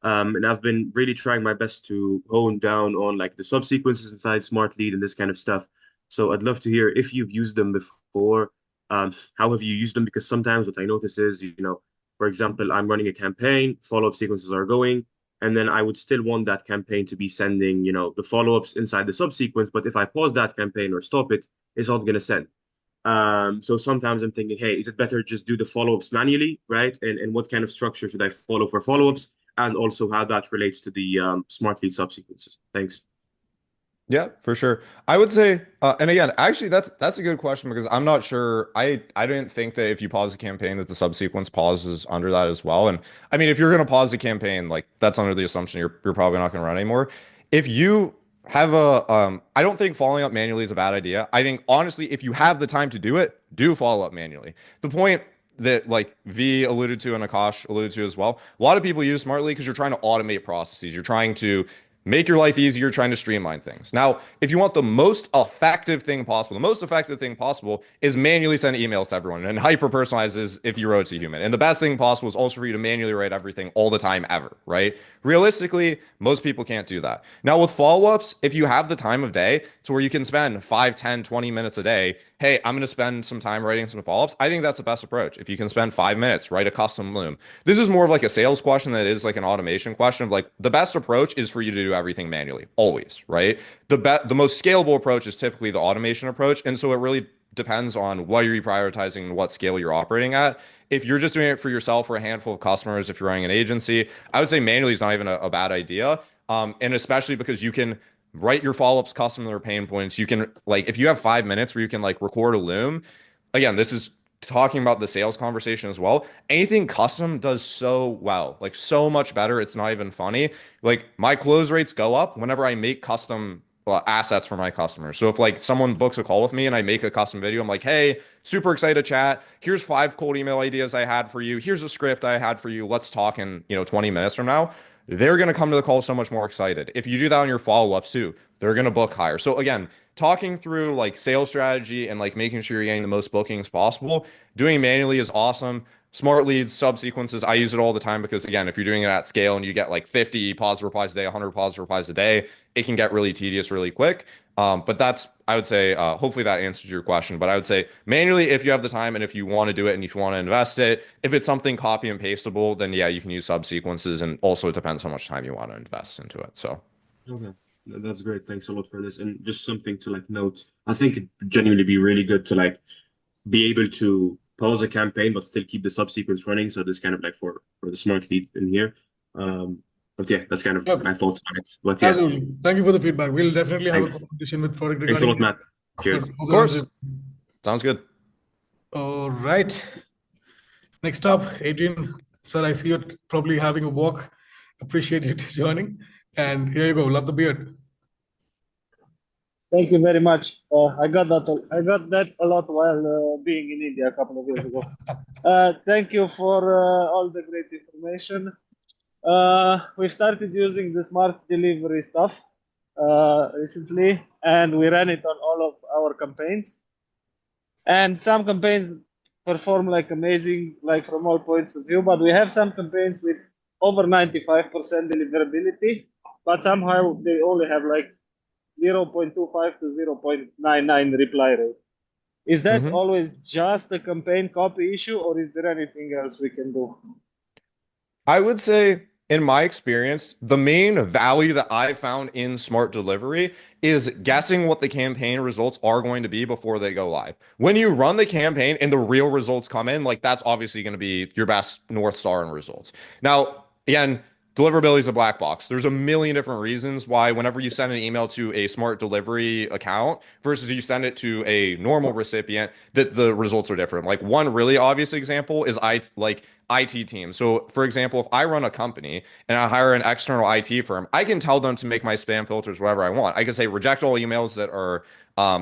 And I've been really trying my best to hone down on like the subsequences inside Smartlead and this kind of stuff. So I'd love to hear if you've used them before. How have you used them? Because sometimes what I notice is, for example, I'm running a campaign, follow-up sequences are going, and then I would still want that campaign to be sending, the follow-ups inside the subsequence. But if I pause that campaign or stop it, it's not going to send. So sometimes I'm thinking, hey, is it better just do the follow-ups manually, right? And what kind of structure should I follow for follow-ups? And also how that relates to the Smartlead subsequences. Thanks. Yeah, for sure. I would say, and again, actually, that's a good question because I'm not sure. I didn't think that if you pause the campaign that the subsequence pauses under that as well. And I mean, if you're going to pause the campaign, like that's under the assumption you're probably not going to run anymore. If you have I don't think following up manually is a bad idea. I think honestly, if you have the time to do it, do follow up manually. The point that like V alluded to and Akash alluded to as well, a lot of people use Smartly because you're trying to automate processes. You're trying to make your life easier, trying to streamline things. Now, if you want the most effective thing possible, the most effective thing possible is manually send emails to everyone and hyper personalizes if you wrote to human. And the best thing possible is also for you to manually write everything all the time ever, right? Realistically, most people can't do that. Now, with follow-ups, if you have the time of day to where you can spend 5, 10, 20 minutes a day, hey, I'm going to spend some time writing some follow-ups. I think that's the best approach. If you can spend 5 minutes, write a custom loom. This is more of like a sales question than it is like an automation question of like the best approach is for you to do everything manually, always, right? The most scalable approach is typically the automation approach. And so it really depends on what you're prioritizing and what scale you're operating at. If you're just doing it for yourself or a handful of customers, if you're running an agency, I would say manually is not even a bad idea. And especially because you can write your follow-ups custom to their pain points. You can like if you have 5 minutes where you can like record a loom. Again, this is talking about the sales conversation as well. Anything custom does so well, like so much better. It's not even funny. Like my close rates go up whenever I make custom assets for my customers. So if like someone books a call with me and I make a custom video, I'm like, hey, super excited to chat. Here's 5 cold email ideas I had for you. Here's a script I had for you. Let's talk in, 20 minutes from now. They're going to come to the call so much more excited. If you do that on your follow-ups too, they're going to book higher. So again, talking through like sales strategy and like making sure you're getting the most bookings possible, doing it manually is awesome. Smartleads, subsequences, I use it all the time because again, if you're doing it at scale and you get like 50 positive replies a day, 100 positive replies a day, it can get really tedious really quick. But that's, I would say, hopefully that answers your question. But I would say manually, if you have the time and if you want to do it and if you want to invest it, if it's something copy and pastable, then yeah, you can use subsequences. And also it depends how much time you want to invest into it. So. Okay. That's great. Thanks a lot for this. And just something to like note, I think it'd genuinely be really good to like be able to pause a campaign but still keep the subsequence running. So this kind of like for the smart lead in here. But yeah, that's kind of my thoughts on it. But yeah, Absolutely. Thank you for the feedback. We'll definitely have thanks. a conversation with Forex Thanks a lot, regarding Matt. Cheers. Of course. Sounds good. All right. Next up, Adrian. Sir, I see you're probably having a walk. Appreciate you joining. And here you go. Love the beard. Thank you very much. I got that a lot while being in India a couple of years ago. Thank you for all the great information. We've started using the smart delivery stuff recently, and we ran it on all of our campaigns. And some campaigns perform like amazing, like from all points of view, but we have some campaigns with over 95% deliverability, but somehow they only have like 0.25 to 0.99 reply rate. Is that always just a campaign copy issue, or is there anything else we can do? I would say, in my experience, the main value that I found in smart delivery is guessing what the campaign results are going to be before they go live. When you run the campaign and the real results come in, like that's obviously going to be your best North Star in results. Now, again, deliverability is a black box. There's a million different reasons why whenever you send an email to a smart delivery account versus you send it to a normal recipient, that the results are different. Like one really obvious example is IT team. So for example, if I run a company and I hire an external IT firm, I can tell them to make my spam filters whatever I want. I can say reject all emails that are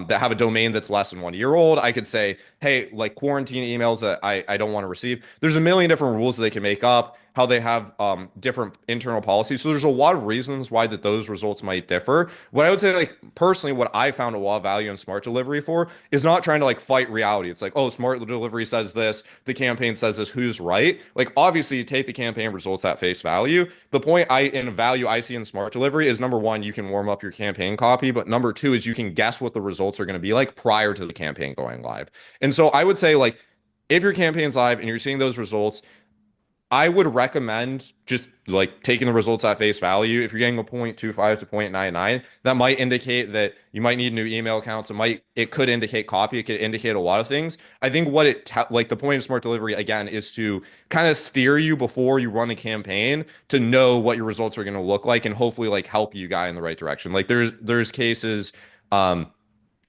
that have a domain that's less than 1 year old. I could say, hey, like quarantine emails that I don't want to receive. There's a million different rules that they can make up, how they have different internal policies. So there's a lot of reasons why that those results might differ. What I would say, like personally, what I found a lot of value in smart delivery for is not trying to like fight reality. It's like, oh, smart delivery says this, the campaign says this, who's right? Like obviously you take the campaign results at face value. The point in value I see in smart delivery is number one, you can warm up your campaign copy, but number two is you can guess what the results are going to be like prior to the campaign going live. And so I would say like if your campaign's live and you're seeing those results, I would recommend just like taking the results at face value. If you're getting a 0.25 to 0.99, that might indicate that you might need new email accounts. It could indicate copy. It could indicate a lot of things. I think what like the point of smart delivery again is to kind of steer you before you run a campaign to know what your results are going to look like and hopefully like help you guide in the right direction. Like there's cases,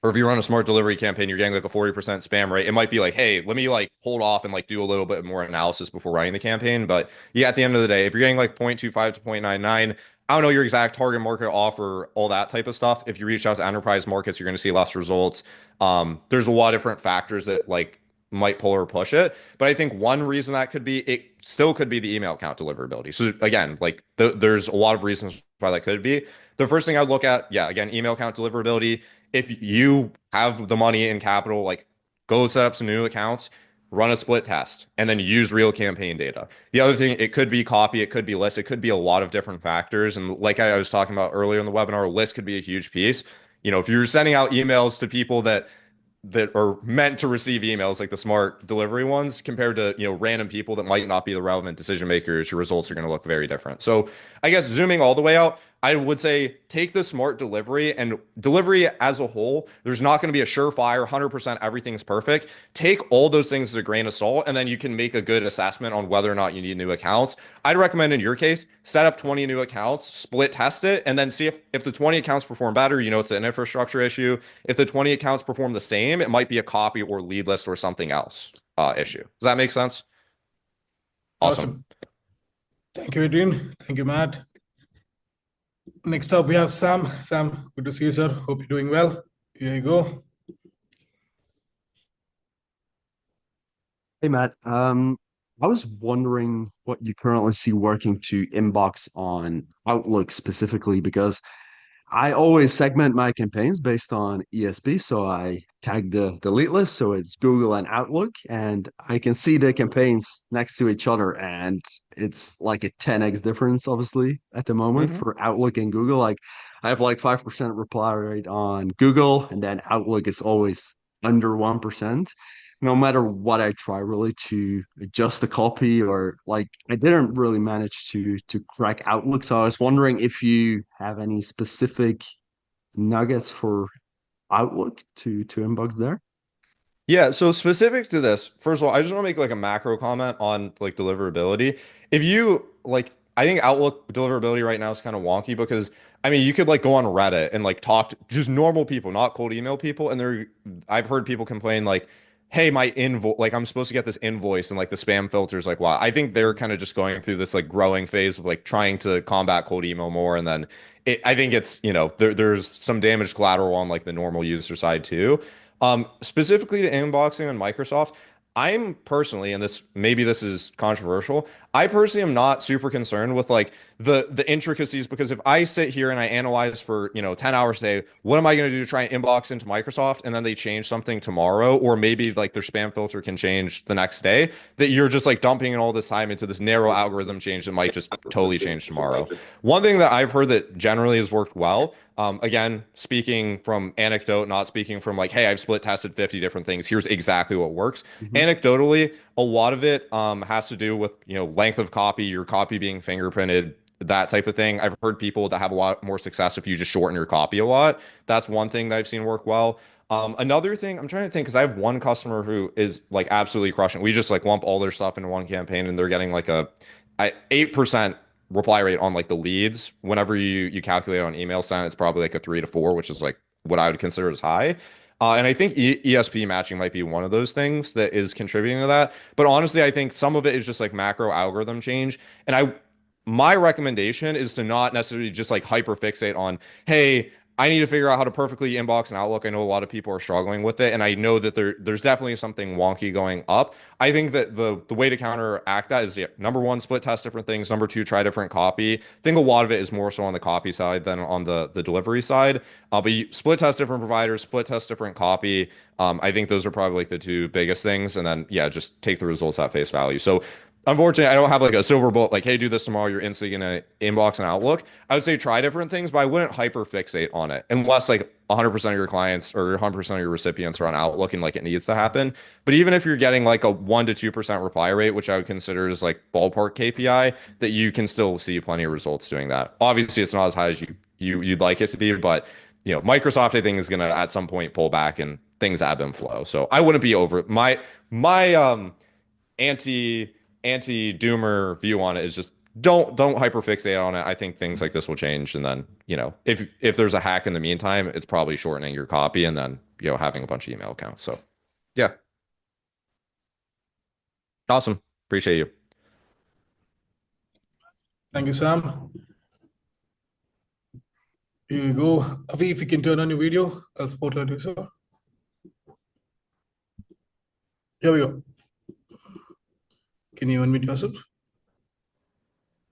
or if you run a smart delivery campaign, you're getting like a 40% spam rate. It might be like, hey, let me like hold off and like do a little bit more analysis before running the campaign. But yeah, at the end of the day, if you're getting like 0.25 to 0.99, I don't know your exact target market offer, all that type of stuff. If you reach out to enterprise markets, you're going to see less results. There's a lot of different factors that like might pull or push it. But I think one reason that could be, it still could be the email account deliverability. So again, like there's a lot of reasons why that could be. The first thing I'd look at, yeah, again, email account deliverability. If you have the money in capital, like go set up some new accounts, run a split test, and then use real campaign data. The other thing, it could be copy, it could be list, it could be a lot of different factors. And like I was talking about earlier in the webinar, list could be a huge piece. If you're sending out emails to people that are meant to receive emails, like the smart delivery ones, compared to random people that might not be the relevant decision makers, your results are going to look very different. So I guess zooming all the way out, I would say take the smart delivery and delivery as a whole. There's not going to be a surefire 100% everything's perfect. Take all those things as a grain of salt, and then you can make a good assessment on whether or not you need new accounts. I'd recommend in your case, set up 20 new accounts, split test it, and then see if the 20 accounts perform better, you know it's an infrastructure issue. If the 20 accounts perform the same, it might be a copy or lead list or something else issue. Does that make sense? Awesome. Thank you, Adrian. Thank you, Matt. Next up, we have Sam. Sam, good to see you, sir. Hope you're doing well. Here you go. Hey Matt, I was wondering what you currently see working to inbox on Outlook specifically because I always segment my campaigns based on ESB. So I tag the delete list. So it's Google and Outlook, and I can see the campaigns next to each other. And it's like a 10x difference, obviously, at the moment Mhm. for Outlook and Google. Like I have like 5% reply rate on Google, and then Outlook is always under 1%. No matter what I try really to adjust the copy or like I didn't really manage to crack Outlook. So I was wondering if you have any specific nuggets for Outlook to inbox there. Yeah, so specific to this, first of all, I just want to make like a macro comment on like deliverability. If you like, I think Outlook deliverability right now is kind of wonky because I mean, you could like go on Reddit and like talk to just normal people, not cold email people, and I've heard people complain like, "Hey, my invoice, like I'm supposed to get this invoice," and like the spam filters, like, wow. I think they're kind of just going through this like growing phase of like trying to combat cold email more, and then I think it's there's some damage collateral on like the normal user side too. Specifically to inboxing on Microsoft, I'm personally, and this is controversial, I personally am not super concerned with like the intricacies because if I sit here and I analyze for 10 hours a day, what am I going to do to try and inbox into Microsoft and then they change something tomorrow, or maybe like their spam filter can change the next day, that you're just like dumping in all this time into this narrow algorithm change that might just totally change tomorrow. One thing that I've heard that generally has worked well, again, speaking from anecdote, not speaking from like, hey, I've split tested 50 different things. Here's exactly what works. Mhm. Anecdotally, a lot of it has to do with, length of copy, your copy being fingerprinted, that type of thing. I've heard people that have a lot more success if you just shorten your copy a lot. That's one thing that I've seen work well. Another thing, I'm trying to think because I have one customer who is like absolutely crushing. We just like lump all their stuff into one campaign and they're getting like a 8% reply rate on like the leads. Whenever you calculate on email sent, it's probably like a 3 to 4, which is like what I would consider as high. And I think ESP matching might be one of those things that is contributing to that. But honestly, I think some of it is just like macro algorithm change. And my recommendation is to not necessarily just like hyper fixate on, hey, I need to figure out how to perfectly inbox and Outlook. I know a lot of people are struggling with it, and I know that there's definitely something wonky going up. I think that the way to counteract that is, yeah, number one, split test different things. Number two, try different copy. I think a lot of it is more so on the copy side than on the delivery side. But you split test different providers, split test different copy. I think those are probably like the two biggest things, and then yeah, just take the results at face value. So unfortunately, I don't have like a silver bullet, like, hey, do this tomorrow, you're instantly gonna inbox and Outlook. I would say try different things, but I wouldn't hyper fixate on it unless like 100% of your clients or 100% of your recipients are on Outlook and like it needs to happen. But even if you're getting like a 1 to 2% reply rate, which I would consider as like ballpark KPI, that you can still see plenty of results doing that. Obviously, it's not as high as you'd like it to be, but Microsoft, I think, is gonna at some point pull back and things ebb and flow. So I wouldn't be over my anti doomer view on it is just don't hyperfixate on it. I think things like this will change, and then if there's a hack in the meantime, it's probably shortening your copy and then having a bunch of email accounts. So yeah, awesome, appreciate you. Thank you, Sam. Here you go. Avi, if you can turn on your video, I'll spotlight you, sir. Here we go. Can you unmute yourself?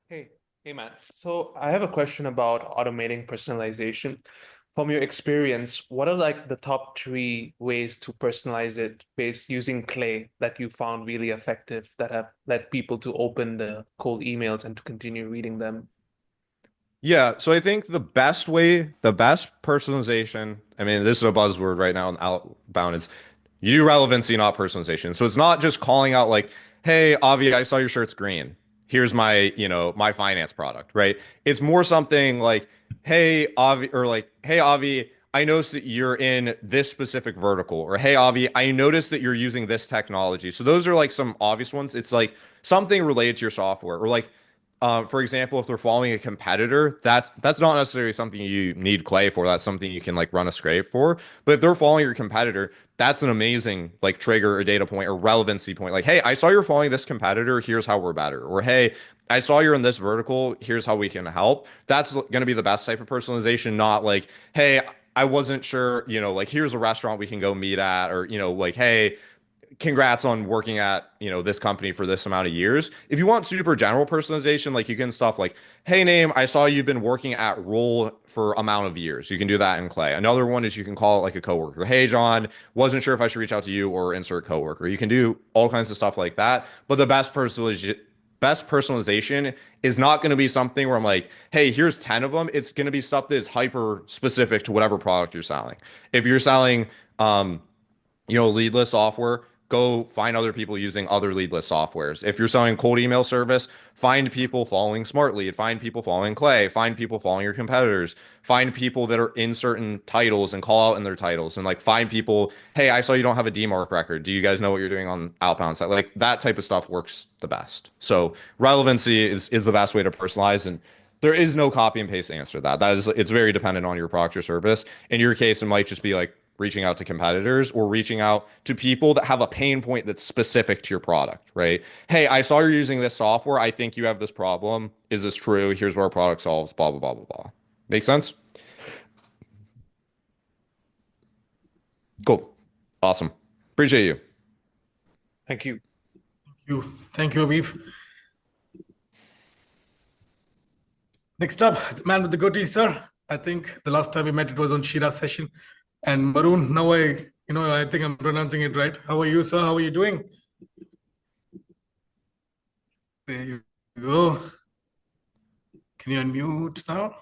Hey Matt. So I have a question about automating personalization. From your experience, what are like the top 3 ways to personalize it based using Clay that you found really effective that have led people to open the cold emails and to continue reading them? Yeah, so I think the best personalization, I mean, this is a buzzword right now in outbound, is you do relevancy, not personalization. So it's not just calling out like, hey, Avi, I saw your shirt's green. here's my, my finance product, right? It's more something like, hey, Avi, or like, hey, Avi, I noticed that you're in this specific vertical, or hey, Avi, I noticed that you're using this technology. So those are like some obvious ones. It's like something related to your software, or like, for example, if they're following a competitor, that's not necessarily something you need Clay for. That's something you can like run a scrape for. But if they're following your competitor, that's an amazing like trigger or data point or relevancy point. Like, hey, I saw you're following this competitor. Here's how we're better. Or hey, I saw you're in this vertical. Here's how we can help. That's going to be the best type of personalization, not like, hey, I wasn't sure, like here's a restaurant we can go meet at, or, like, hey, congrats on working at, this company for this amount of years. If you want super general personalization, like you can stuff like, hey, name, I saw you've been working at Roll for amount of years. You can do that in Clay. Another one is you can call it like a coworker. Hey, John, wasn't sure if I should reach out to you or insert coworker. You can do all kinds of stuff like that. But the best personalization is not going to be something where I'm like, hey, here's 10 of them. It's going to be stuff that is hyper specific to whatever product you're selling. If you're selling, leadless software, go find other people using other leadless softwares. If you're selling cold email service, find people following Smartlead, find people following Clay, find people following your competitors, find people that are in certain titles and call out in their titles, and like find people, hey, I saw you don't have a DMARC record. Do you guys know what you're doing on outbound side? Like that type of stuff works the best. So relevancy is the best way to personalize, and there is no copy and paste answer to that. It's very dependent on your product or service. In your case, it might just be like reaching out to competitors or reaching out to people that have a pain point that's specific to your product, right? Hey, I saw you're using this software. I think you have this problem. Is this true? Here's what our product solves, blah, blah, blah, blah, blah. Make sense? Cool. Awesome. Appreciate you. Thank you. Thank you, Aviv. Next up, the man with the goatee, sir. I think the last time we met, it was on Shira's session. And Maroon, now I think I'm pronouncing it right. How are you, sir? How are you doing? There you go. Can you unmute now?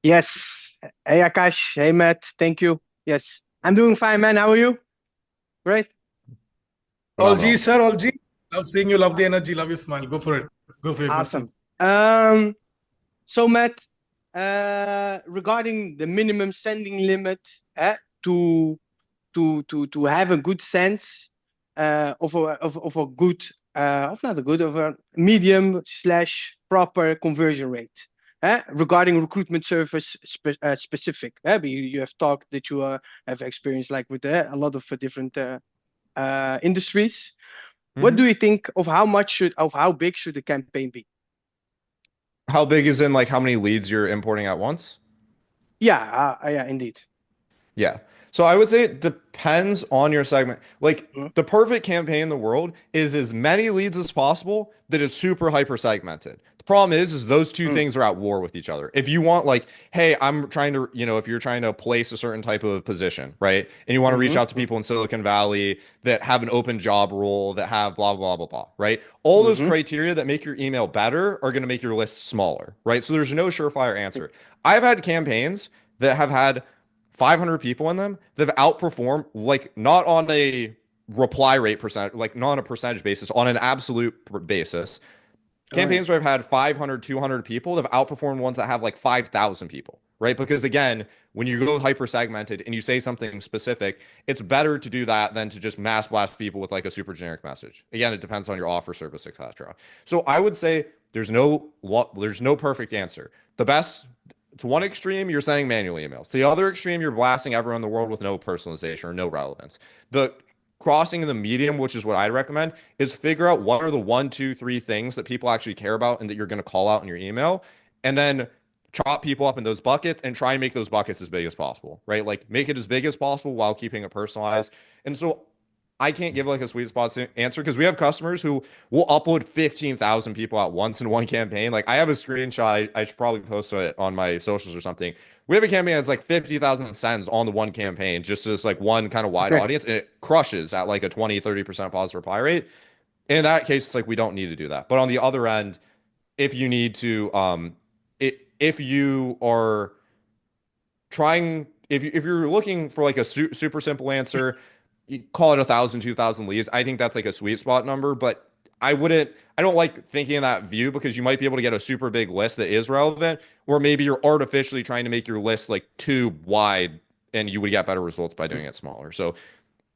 Yes. Hey, Akash. Hey, Matt. Thank you. Yes. I'm doing fine, man. How are you? Great. All G, sir. All G. Love seeing you. Love the energy. Love your smile. Go for it. Go for your Awesome. questions. So, Matt, regarding the minimum sending limit to have a good sense of a good of not a good of a medium / proper conversion rate regarding recruitment service specific. You have talked that you have experience like with a lot of different industries. What do you think of how big should the campaign be? How big is in like how many leads you're importing at once? Yeah, indeed. Yeah. So I would say it depends on your segment. Like the perfect campaign in the world is as many leads as possible that is super hyper segmented. The problem is those two things are at war with each other. If you want like, hey, I'm trying to, if you're trying to place a certain type of position, right? And you want to reach out to people in Silicon Valley that have an open job role, that have blah, blah, blah, blah, right? All those criteria that make your email better are going to make your list smaller, right? So there's no surefire answer. I've had campaigns that have had 500 people in them that have outperformed, like not on a reply rate percent, like not on a percentage basis, on an absolute basis. Campaigns where I've had 500, 200 people that have outperformed ones that have like 5,000 people, right? Because again, when you go hyper segmented and you say something specific, it's better to do that than to just mass blast people with like a super generic message. Again, it depends on your offer, service, etc. So I would say there's no perfect answer. The best, to one extreme, you're sending manual emails. To the other extreme, you're blasting everyone in the world with no personalization or no relevance. The crossing in the medium, which is what I'd recommend, is figure out what are the 1, 2, 3 things that people actually care about and that you're going to call out in your email, and then chop people up in those buckets and try and make those buckets as big as possible, right? Like make it as big as possible while keeping it personalized. And so I can't give like a sweet spot answer because we have customers who will upload 15,000 people at once in one campaign. Like I have a screenshot. I should probably post it on my socials or something. We have a campaign that's like 50,000 sends on the one campaign, just as like one kind of wide audience, and it crushes at like a 20-30% positive reply rate. In that case, it's like we don't need to do that. But on the other end, if you need to, if you are trying, if you're looking for like a super simple answer, you call it 1,000, 2,000 leads. I think that's like a sweet spot number, but I don't like thinking in that view because you might be able to get a super big list that is relevant, or maybe you're artificially trying to make your list like too wide and you would get better results by doing it smaller. So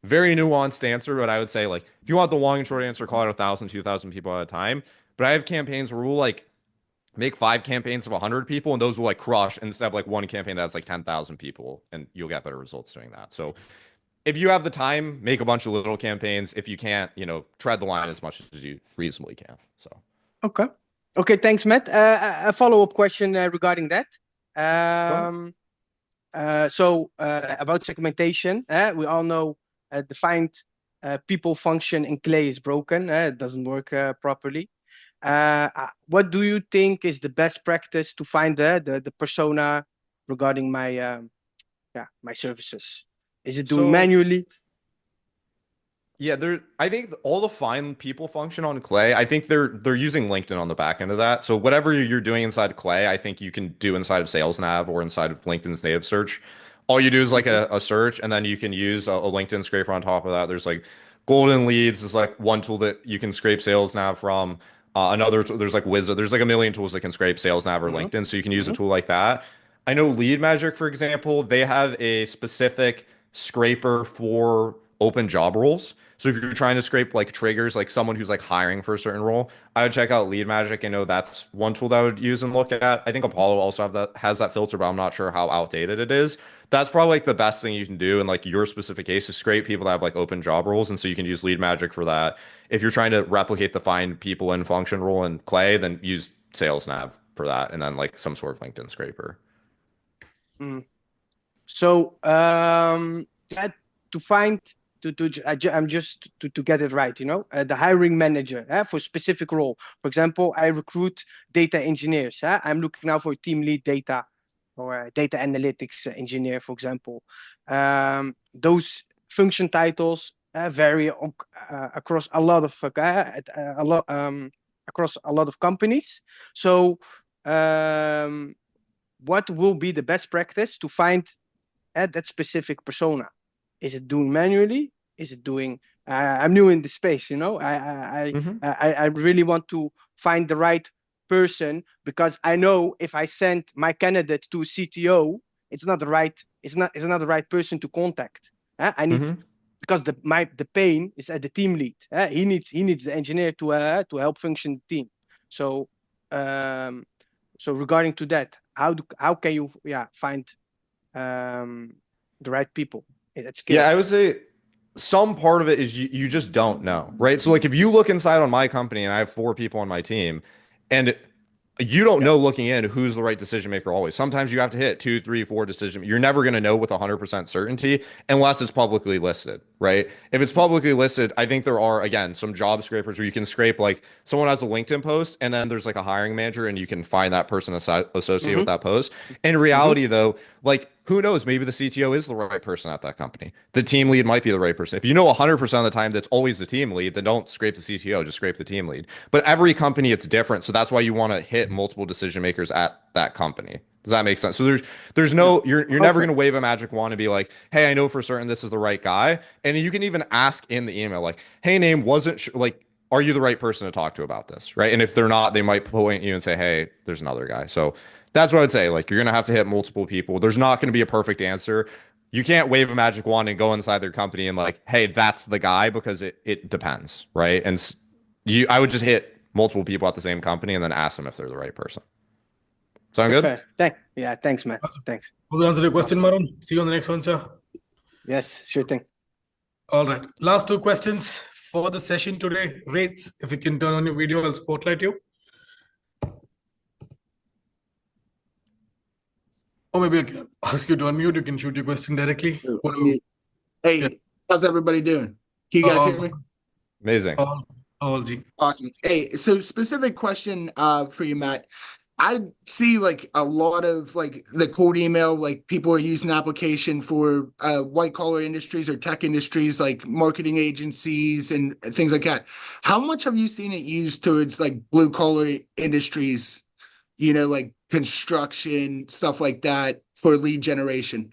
very nuanced answer, but I would say like if you want the long and short answer, call it 1,000, 2,000 people at a time. But I have campaigns where we'll like make 5 campaigns of 100 people and those will like crush instead of like one campaign that's like 10,000 people and you'll get better results doing that. So if you have the time, make a bunch of little campaigns. If you can't, tread the line as much as you reasonably can. So Okay. Okay, thanks, Matt. A follow-up question regarding that. About segmentation, we all know defined people function in Clay is broken. It doesn't work properly. What do you think is the best practice to find the persona regarding my services? Is it doing manually? Yeah, I think all the find people function on Clay, I think they're using LinkedIn on the back end of that. So whatever you're doing inside Clay, I think you can do inside of Sales Nav or inside of LinkedIn's native search. All you do is like a search, and then you can use a LinkedIn scraper on top of that. There's like Golden Leads is like one tool that you can scrape Sales Nav from. Another tool, there's like Wizard. There's like a million tools that can scrape Sales Nav or LinkedIn, so you can use a tool like that. I know Lead Magic, for example, they have a specific scraper for open job roles. So if you're trying to scrape like triggers, like someone who's like hiring for a certain role, I would check out Lead Magic. I know that's one tool that I would use and look at. I think Apollo also has that filter, but I'm not sure how outdated it is. That's probably like the best thing you can do in like your specific case is scrape people that have like open job roles. And so you can use Lead Magic for that. If you're trying to replicate the find people in function role in Clay, then use Sales Nav for that. And then like some sort of LinkedIn scraper. So that to find I'm just to get it right, the hiring manager for specific role. For example, I recruit data engineers. I'm looking now for a team lead data or a data analytics engineer, for example. Those function titles vary across a lot of across a lot of companies. So what will be the best practice to find that specific persona? Is it doing manually? Is it doing? I'm new in the space, I really want to find the right person because I know if I send my candidate to a CTO, it's not the right person to contact. I need because the pain is at the team lead. He needs the engineer to help function the team. So regarding to that, how can you find the right people? Yeah, I would say some part of it is you just don't know, right? So like if you look inside on my company and I have 4 people on my team and you don't know looking in who's the right decision maker always. Sometimes you have to hit 2, 3, 4 decisions. You're never going to know with 100% certainty unless it's publicly listed, right? If it's publicly listed, I think there are, again, some job scrapers where you can scrape like someone has a LinkedIn post and then there's like a hiring manager and you can find that person associated with that post. In reality, though, like who knows? Maybe the CTO is the right person at that company. The team lead might be the right person. If you know 100% of the time that's always the team lead, then don't scrape the CTO, just scrape the team lead. But every company, it's different. So that's why you want to hit multiple decision makers at that company. Does that make sense? So there's no, you're never going to wave a magic wand and be like, hey, I know for certain this is the right guy. And you can even ask in the email, like, hey, name wasn't like, are you the right person to talk to about this? Right. And if they're not, they might point you and say, hey, there's another guy. So that's what I'd say. Like, you're going to have to hit multiple people. There's not going to be a perfect answer. You can't wave a magic wand and go inside their company and like, hey, that's the guy, because it depends. Right. And I would just hit multiple people at the same company and then ask them if they're the right person. Sound good? Thanks, man. Awesome. Thanks. Hope you answered your question, Maroon. See you on the next one, sir. Yes, sure thing. All right. Last 2 questions for the session today. Rates, if you can turn on your video, I'll spotlight you. Or maybe I can ask you to unmute. You can shoot your question directly. Hey, how's everybody doing? Can you guys hear me? Amazing. All G. Awesome. Hey, so specific question for you, Matt. I see like a lot of like the cold email, like people are using the application for white collar industries or tech industries, like marketing agencies and things like that. How much have you seen it used towards like blue collar industries, like construction, stuff like that for lead generation?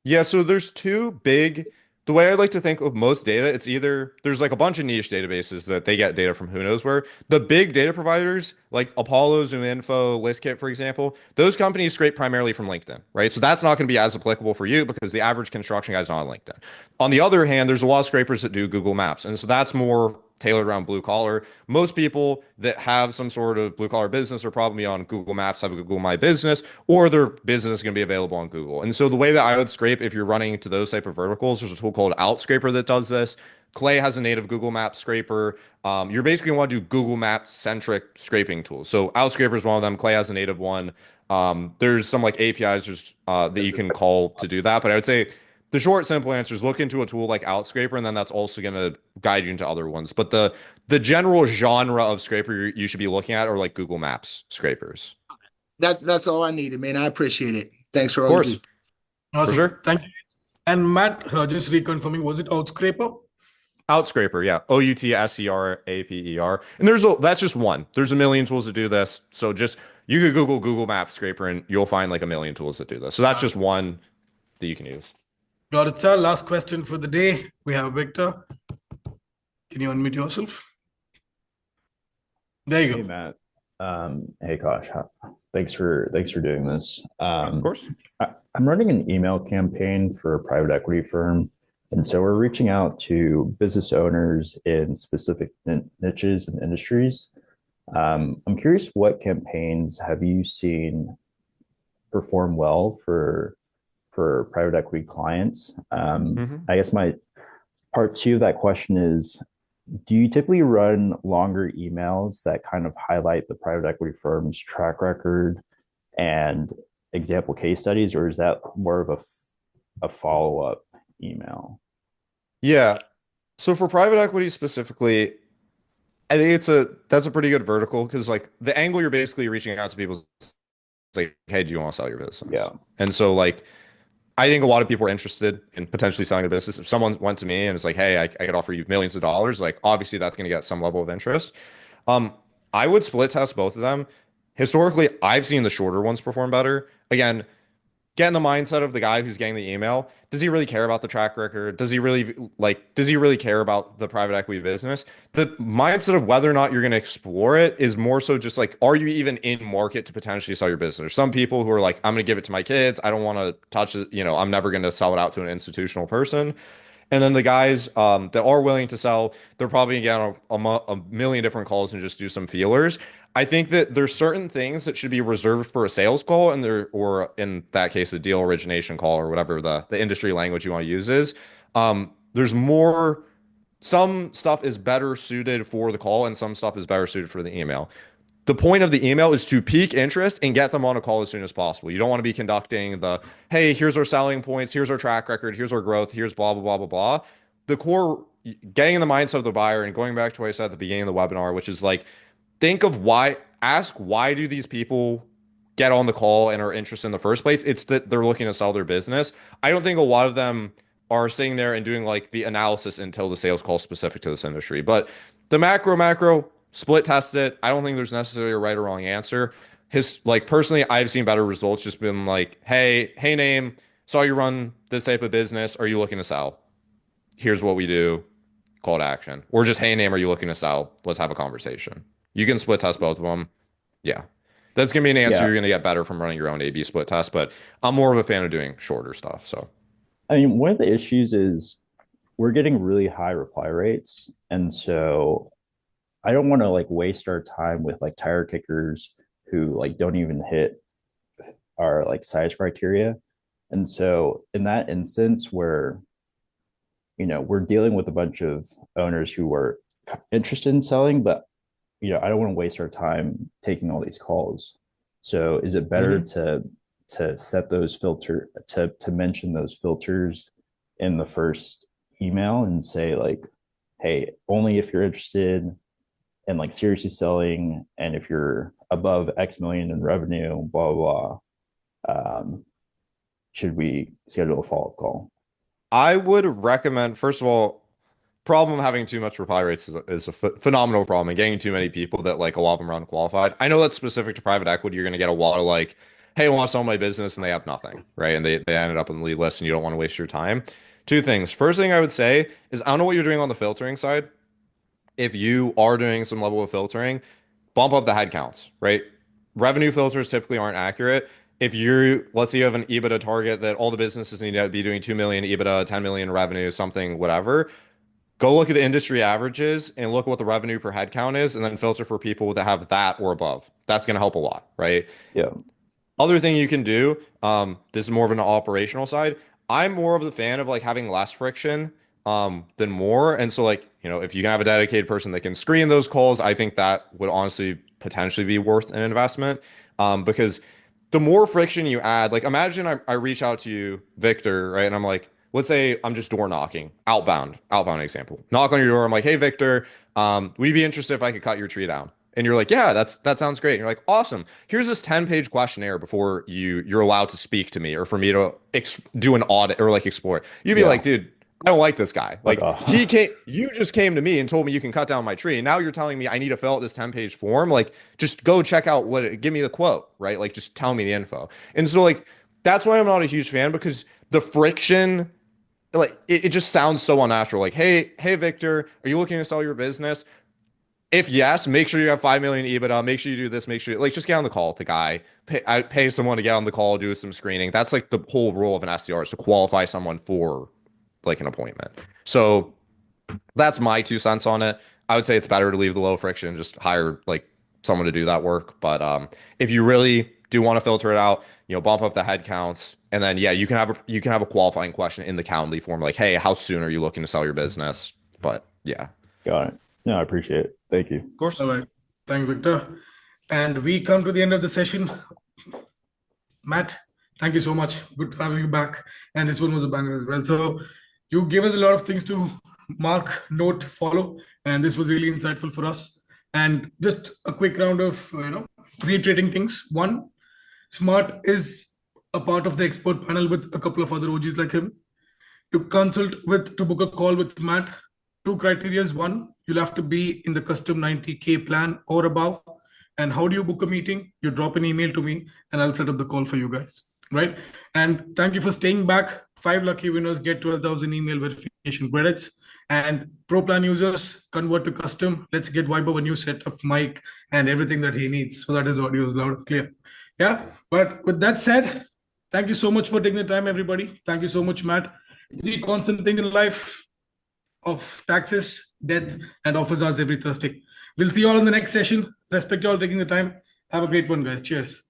Yeah, so there's two big the way I like to think of most data, it's either there's like a bunch of niche databases that they get data from who knows where. The big data providers like Apollo, ZoomInfo, ListKit, for example, those companies scrape primarily from LinkedIn, right? So that's not going to be as applicable for you because the average construction guy is not on LinkedIn. On the other hand, there's a lot of scrapers that do Google Maps, and so that's more tailored around blue collar. Most people that have some sort of blue collar business are probably on Google Maps, have a Google My Business, or their business is going to be available on Google. And so the way that I would scrape if you're running into those type of verticals, there's a tool called Outscraper that does this. Clay has a native Google Maps scraper. You're basically going to want to do Google Maps centric scraping tools. So Outscraper is one of them. Clay has a native one. There's some like APIs that you can call to do that. But I would say the short, simple answer is look into a tool like Outscraper, and then that's also going to guide you into other ones. But the general genre of scraper you should be looking at are like Google Maps scrapers. That's all I needed, man. I appreciate it. Thanks for Of all course. you do. Awesome. For sure. Thank you. And Matt, just reconfirming, was it Outscraper? Outscraper, yeah. Outscraper. And that's just one. There's a million tools to do this. So just you could Google Google Maps scraper and you'll find like a million tools that do this. So that's just one that you can use. Got it, sir. Last question for the day. We have Victor. Can you unmute yourself? There you Hey go. Matt. Hey Kosh. Thanks for doing this. Of course. I'm running an email campaign for a private equity firm. And so we're reaching out to business owners in specific niches and industries. I'm curious, what campaigns have you seen perform well for private equity clients? I guess my part two of that question is, do you typically run longer emails that kind of highlight the private equity firm's track record and example case studies, or is that more of a follow-up email? Yeah. So for private equity specifically, I think that's a pretty good vertical because like the angle you're basically reaching out to people is like, hey, do you want to sell your business? Yeah. And so like I think a lot of people are interested in potentially selling a business. If someone went to me and it's like, hey, I could offer you millions of dollars, like obviously that's going to get some level of interest. I would split test both of them. Historically, I've seen the shorter ones perform better. Again, get in the mindset of the guy who's getting the email. Does he really care about the track record? Does he really care about the private equity business? The mindset of whether or not you're going to explore it is more so just like, are you even in market to potentially sell your business? There's some people who are like, I'm going to give it to my kids. I don't want to touch it. I'm never going to sell it out to an institutional person. And then the guys that are willing to sell, they're probably going to get a million different calls and just do some feelers. I think that there's certain things that should be reserved for a sales call, or in that case, a deal origination call, or whatever the industry language you want to use is. There's more. Some stuff is better suited for the call, and some stuff is better suited for the email. The point of the email is to pique interest and get them on a call as soon as possible. You don't want to be conducting hey, here's our selling points, here's our track record, here's our growth, here's blah, blah, blah, blah, blah. The core, getting in the mindset of the buyer and going back to what I said at the beginning of the webinar, which is like, ask why do these people get on the call and are interested in the first place? It's that they're looking to sell their business. I don't think a lot of them are sitting there and doing like the analysis until the sales call specific to this industry. But the macro, split test it. I don't think there's necessarily a right or wrong answer. Personally, I've seen better results just been like, hey name, saw you run this type of business. Are you looking to sell? Here's what we do. Call to action. Or just, hey name, are you looking to sell? Let's have a conversation. You can split test both of them. Yeah. That's going to be an answer you're going to get better from running your own A/B split test, but I'm more of a fan of doing shorter stuff. So, I mean, one of the issues is we're getting really high reply rates. And so I don't want to like waste our time with like tire kickers who like don't even hit our like size criteria. And so in that instance where, we're dealing with a bunch of owners who are interested in selling, but I don't want to waste our time taking all these calls. So is it better to set those to mention those filters in the first email and say like, hey, only if you're interested and like seriously selling, and if you're above X million in revenue, blah blah blah, should we schedule a follow-up call? I would recommend, first of all, problem having too much reply rates is a phenomenal problem, and getting too many people that like a lot of them are unqualified. I know that's specific to private equity. You're going to get a lot of like, hey, I want to sell my business, and they have nothing, right? And they ended up on the lead list, and you don't want to waste your time. Two things. First thing I would say is I don't know what you're doing on the filtering side. If you are doing some level of filtering, bump up the head counts, right? Revenue filters typically aren't accurate. If you, let's say you have an EBITDA target that all the businesses need to be doing 2 million EBITDA, 10 million revenue, something, whatever, go look at the industry averages and look at what the revenue per head count is, and then filter for people that have that or above. That's going to help a lot, right? Yeah. Other thing you can do, this is more of an operational side. I'm more of the fan of like having less friction than more. And so like, you know, if you can have a dedicated person that can screen those calls, I think that would honestly potentially be worth an investment. Because the more friction you add, like imagine I reach out to you, Victor, right? And I'm like, let's say I'm just door knocking, outbound example. Knock on your door. I'm like, hey, Victor, would you be interested if I could cut your tree down? And you're like, yeah, that sounds great. And you're like, awesome. Here's this 10-page questionnaire before you're allowed to speak to me or for me to do an audit or like explore. You'd be like, dude, I don't like this guy. Like you just came to me and told me you can cut down my tree. And now you're telling me I need to fill out this 10-page form. Like, just go check out give me the quote, right? Like, just tell me the info. And so like, that's why I'm not a huge fan, because the friction, like it just sounds so unnatural. Like, hey, Victor, are you looking to sell your business? If yes, make sure you have 5 million EBITDA. Make sure you do this. Make sure like just get on the call with the guy. Pay someone to get on the call, do some screening. That's like the whole role of an SDR, is to qualify someone for like an appointment. So that's my 2 cents on it. I would say it's better to leave the low friction, just hire like someone to do that work. But if you really do want to filter it out, you know, bump up the head counts, and then yeah, you can have a qualifying question in the Calendly form, like, hey, how soon are you looking to sell your business? But yeah, got it. No, I appreciate it. Thank you. Of course. All right. Thank you, Victor. And we come to the end of the session. Matt, thank you so much. Good to have you back. And this one was a banger as well. So you gave us a lot of things to mark, note, follow. And this was really insightful for us. And just a quick round of, reiterating things. One, Smart is a part of the expert panel with a couple of other OGs like him. To book a call with Matt, 2 criteria. One, you'll have to be in the custom 90K plan or above. And how do you book a meeting? You drop an email to me and I'll set up the call for you guys, right? And thank you for staying back. 5 lucky winners get 12,000 email verification credits. And Pro Plan users convert to custom. Let's get Vibe a new set of mic and everything that he needs so that his audio is loud and clear. Yeah, but with that said, thank you so much for taking the time, everybody. Thank you so much, Matt. 3 constant things in life of taxes, death, and office hours every Thursday. We'll see you all in the next session. Respect you all taking the time. Have a great one, guys. Cheers.